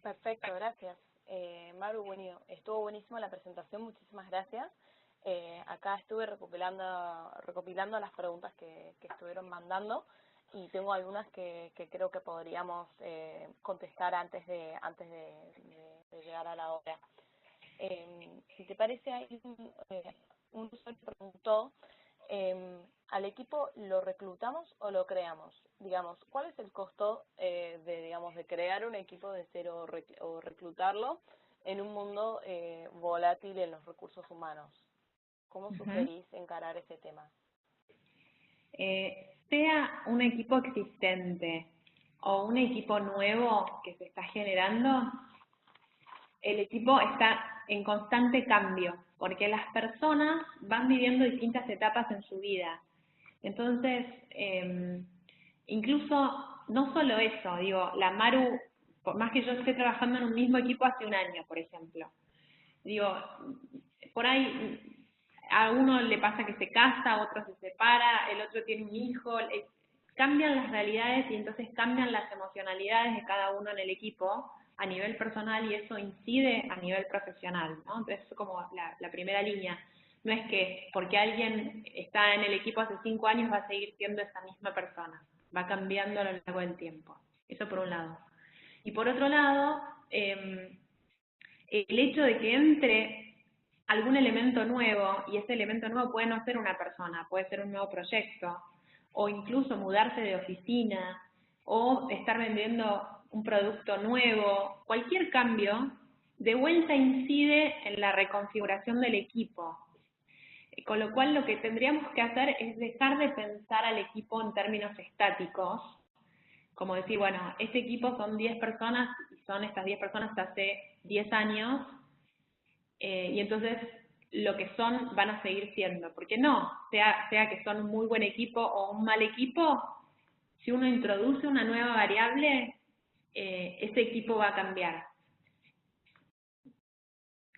A: Perfecto, gracias. Maru, bueno, estuvo buenísima la presentación, muchísimas gracias. Acá estuve recopilando las preguntas que estuvieron mandando y tengo algunas que creo que podríamos contestar antes de llegar a la hora. Si te parece, hay un usuario preguntó, ¿al equipo lo reclutamos o lo creamos? Digamos, ¿cuál es el costo de crear un equipo de cero o reclutarlo en un mundo volátil en los recursos humanos? ¿Cómo sugerís encarar ese tema?
B: Sea un equipo existente o un equipo nuevo que se está generando, el equipo está en constante cambio, porque las personas van viviendo distintas etapas en su vida. Entonces, incluso, no solo eso, digo, la Maru, por más que yo esté trabajando en un mismo equipo hace un año, por ejemplo, digo, por ahí a uno le pasa que se casa, a otro se separa, el otro tiene un hijo, cambian las realidades y entonces cambian las emocionalidades de cada uno en el equipo a nivel personal y eso incide a nivel profesional, ¿no? Entonces es como la primera línea. No es que porque alguien está en el equipo hace 5 años va a seguir siendo esa misma persona, va cambiando a lo largo del tiempo. Eso por un lado. Y por otro lado, el hecho de que entre algún elemento nuevo, y ese elemento nuevo puede no ser una persona, puede ser un nuevo proyecto, o incluso mudarse de oficina, o estar vendiendo un producto nuevo, cualquier cambio, de vuelta incide en la reconfiguración del equipo. Con lo cual lo que tendríamos que hacer es dejar de pensar al equipo en términos estáticos, como decir, bueno, este equipo son 10 personas, y son estas 10 personas hace 10 años, y entonces lo que son van a seguir siendo, porque no, sea que son un muy buen equipo o un mal equipo, si uno introduce una nueva variable, ese equipo va a cambiar.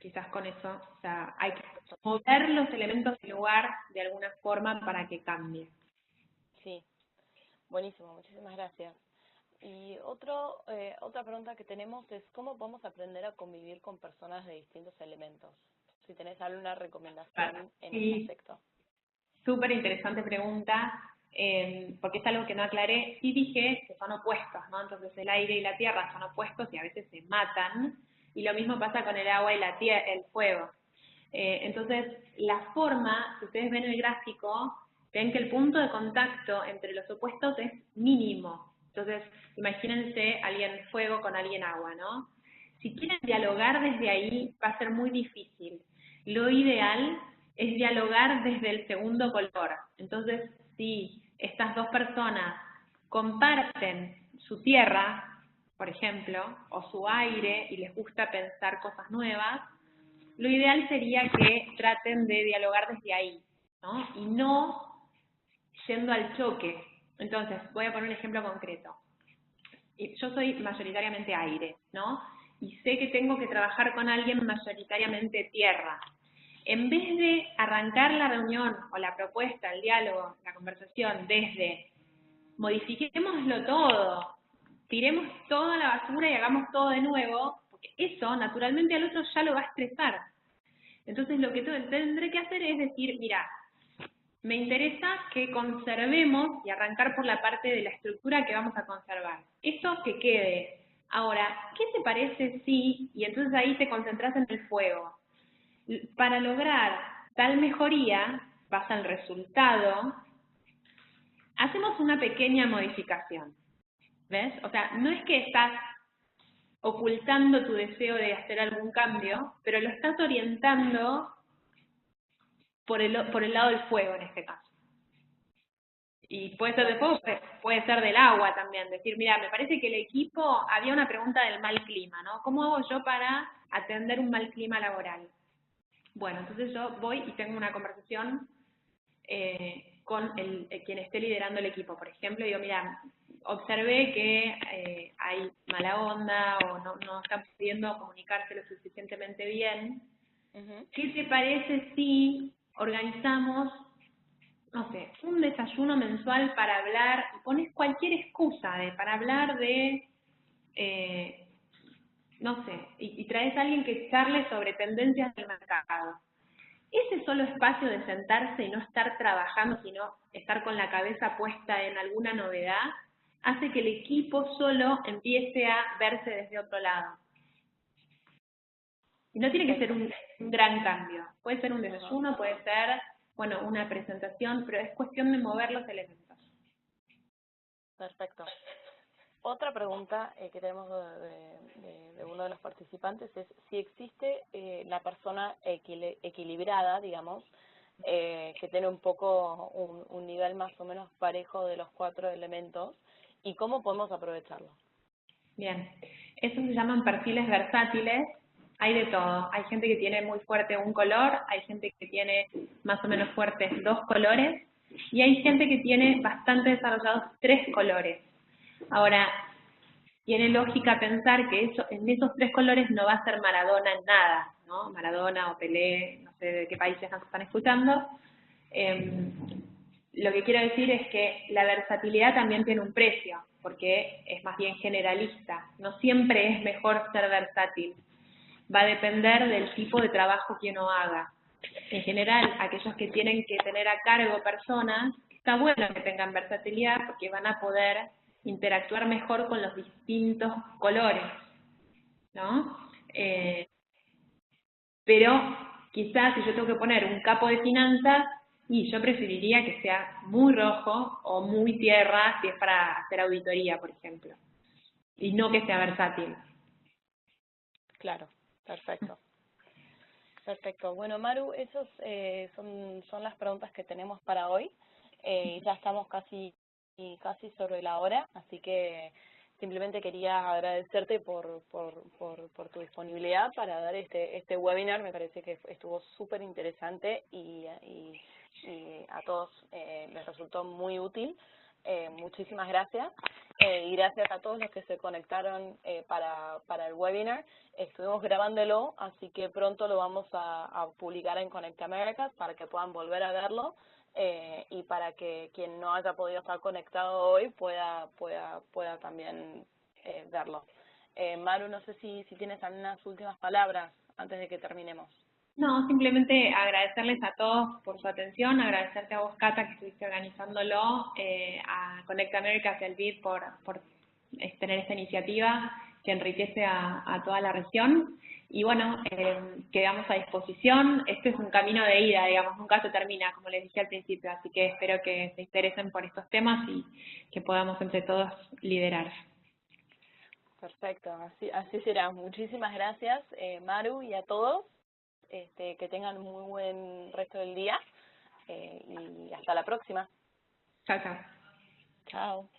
B: Quizás con eso, o sea, hay que mover los elementos del lugar de alguna forma para que cambie.
A: Sí, buenísimo, muchísimas gracias. Y otra pregunta que tenemos es, ¿cómo podemos aprender a convivir con personas de distintos elementos? Si tenés alguna recomendación en ese aspecto.
B: Súper interesante pregunta, porque es algo que no aclaré. Sí dije que son opuestos, ¿no? Entonces el aire y la tierra son opuestos y a veces se matan, y lo mismo pasa con el agua y el fuego. Entonces, la forma, si ustedes ven el gráfico, ven que el punto de contacto entre los opuestos es mínimo. Entonces, imagínense alguien fuego con alguien agua, ¿no? Si quieren dialogar desde ahí, va a ser muy difícil. Lo ideal es dialogar desde el segundo color. Entonces, si estas dos personas comparten su tierra, por ejemplo, o su aire, y les gusta pensar cosas nuevas, lo ideal sería que traten de dialogar desde ahí, ¿no? Y no yendo al choque. Entonces, voy a poner un ejemplo concreto. Yo soy mayoritariamente aire, ¿no? Y sé que tengo que trabajar con alguien mayoritariamente tierra. En vez de arrancar la reunión o la propuesta, el diálogo, la conversación desde modifiquémoslo todo, tiremos toda la basura y hagamos todo de nuevo, porque eso naturalmente al otro ya lo va a estresar. Entonces lo que tendré que hacer es decir, mira, me interesa que conservemos y arrancar por la parte de la estructura que vamos a conservar. Eso que quede. Ahora, ¿qué te parece si, y entonces ahí te concentras en el fuego? Para lograr tal mejoría, vas al resultado, hacemos una pequeña modificación. ¿Ves? O sea, no es que estás ocultando tu deseo de hacer algún cambio, pero lo estás orientando por el lado del fuego en este caso. Y puede ser de fuego, puede ser del agua también. Decir, mira, me parece que el equipo, había una pregunta del mal clima, ¿no? ¿Cómo hago yo para atender un mal clima laboral? Bueno, entonces yo voy y tengo una conversación con quien esté liderando el equipo. Por ejemplo, digo, mira, observé que hay mala onda o no están pudiendo comunicarse lo suficientemente bien. ¿Qué te parece si organizamos, no sé, un desayuno mensual para hablar, y pones cualquier excusa para hablar de no sé, y traes a alguien que charle sobre tendencias del mercado. Ese solo espacio de sentarse y no estar trabajando, sino estar con la cabeza puesta en alguna novedad, hace que el equipo solo empiece a verse desde otro lado. Y no tiene que ser un gran cambio. Puede ser un desayuno, puede ser, bueno, una presentación, pero es cuestión de mover los elementos.
A: Perfecto. Otra pregunta que tenemos de uno de los participantes es si existe la persona equilibrada, digamos, que tiene un poco un nivel más o menos parejo de los 4 elementos, y cómo podemos aprovecharlo.
B: Bien, esos se llaman perfiles versátiles. Hay de todo. Hay gente que tiene muy fuerte un color, hay gente que tiene más o menos fuertes 2 colores, y hay gente que tiene bastante desarrollados 3 colores. Ahora, tiene lógica pensar que en esos 3 colores no va a ser Maradona en nada, ¿no? Maradona o Pelé, no sé de qué países nos están escuchando. Lo que quiero decir es que la versatilidad también tiene un precio, porque es más bien generalista. No siempre es mejor ser versátil. Va a depender del tipo de trabajo que uno haga. En general, aquellos que tienen que tener a cargo personas, está bueno que tengan versatilidad porque van a poder interactuar mejor con los distintos colores, ¿no? Pero quizás si yo tengo que poner un capo de finanzas, y yo preferiría que sea muy rojo o muy tierra si es para hacer auditoría, por ejemplo, y no que sea versátil.
A: Claro, perfecto. Perfecto. Bueno, Maru, esos son las preguntas que tenemos para hoy. Ya estamos casi sobre la hora, así que simplemente quería agradecerte por tu disponibilidad para dar este webinar. Me parece que estuvo súper interesante y a todos les resultó muy útil. Muchísimas gracias. Y gracias a todos los que se conectaron para el webinar. Estuvimos grabándolo, así que pronto lo vamos a publicar en Connect Americas para que puedan volver a verlo y para que quien no haya podido estar conectado hoy pueda también verlo. Maru, no sé si tienes algunas últimas palabras antes de que terminemos.
B: No, simplemente agradecerles a todos por su atención, agradecerte a vos, Cata, que estuviste organizándolo, a Connect Americas y al BID por tener esta iniciativa que enriquece a toda la región. Y bueno, quedamos a disposición. Este es un camino de ida, digamos, nunca se termina, como les dije al principio, así que espero que se interesen por estos temas y que podamos entre todos liderar.
A: Perfecto, así será. Muchísimas gracias, Maru, y a todos. Que tengan un muy buen resto del día y hasta la próxima.
B: Chao, chao.
A: Chao.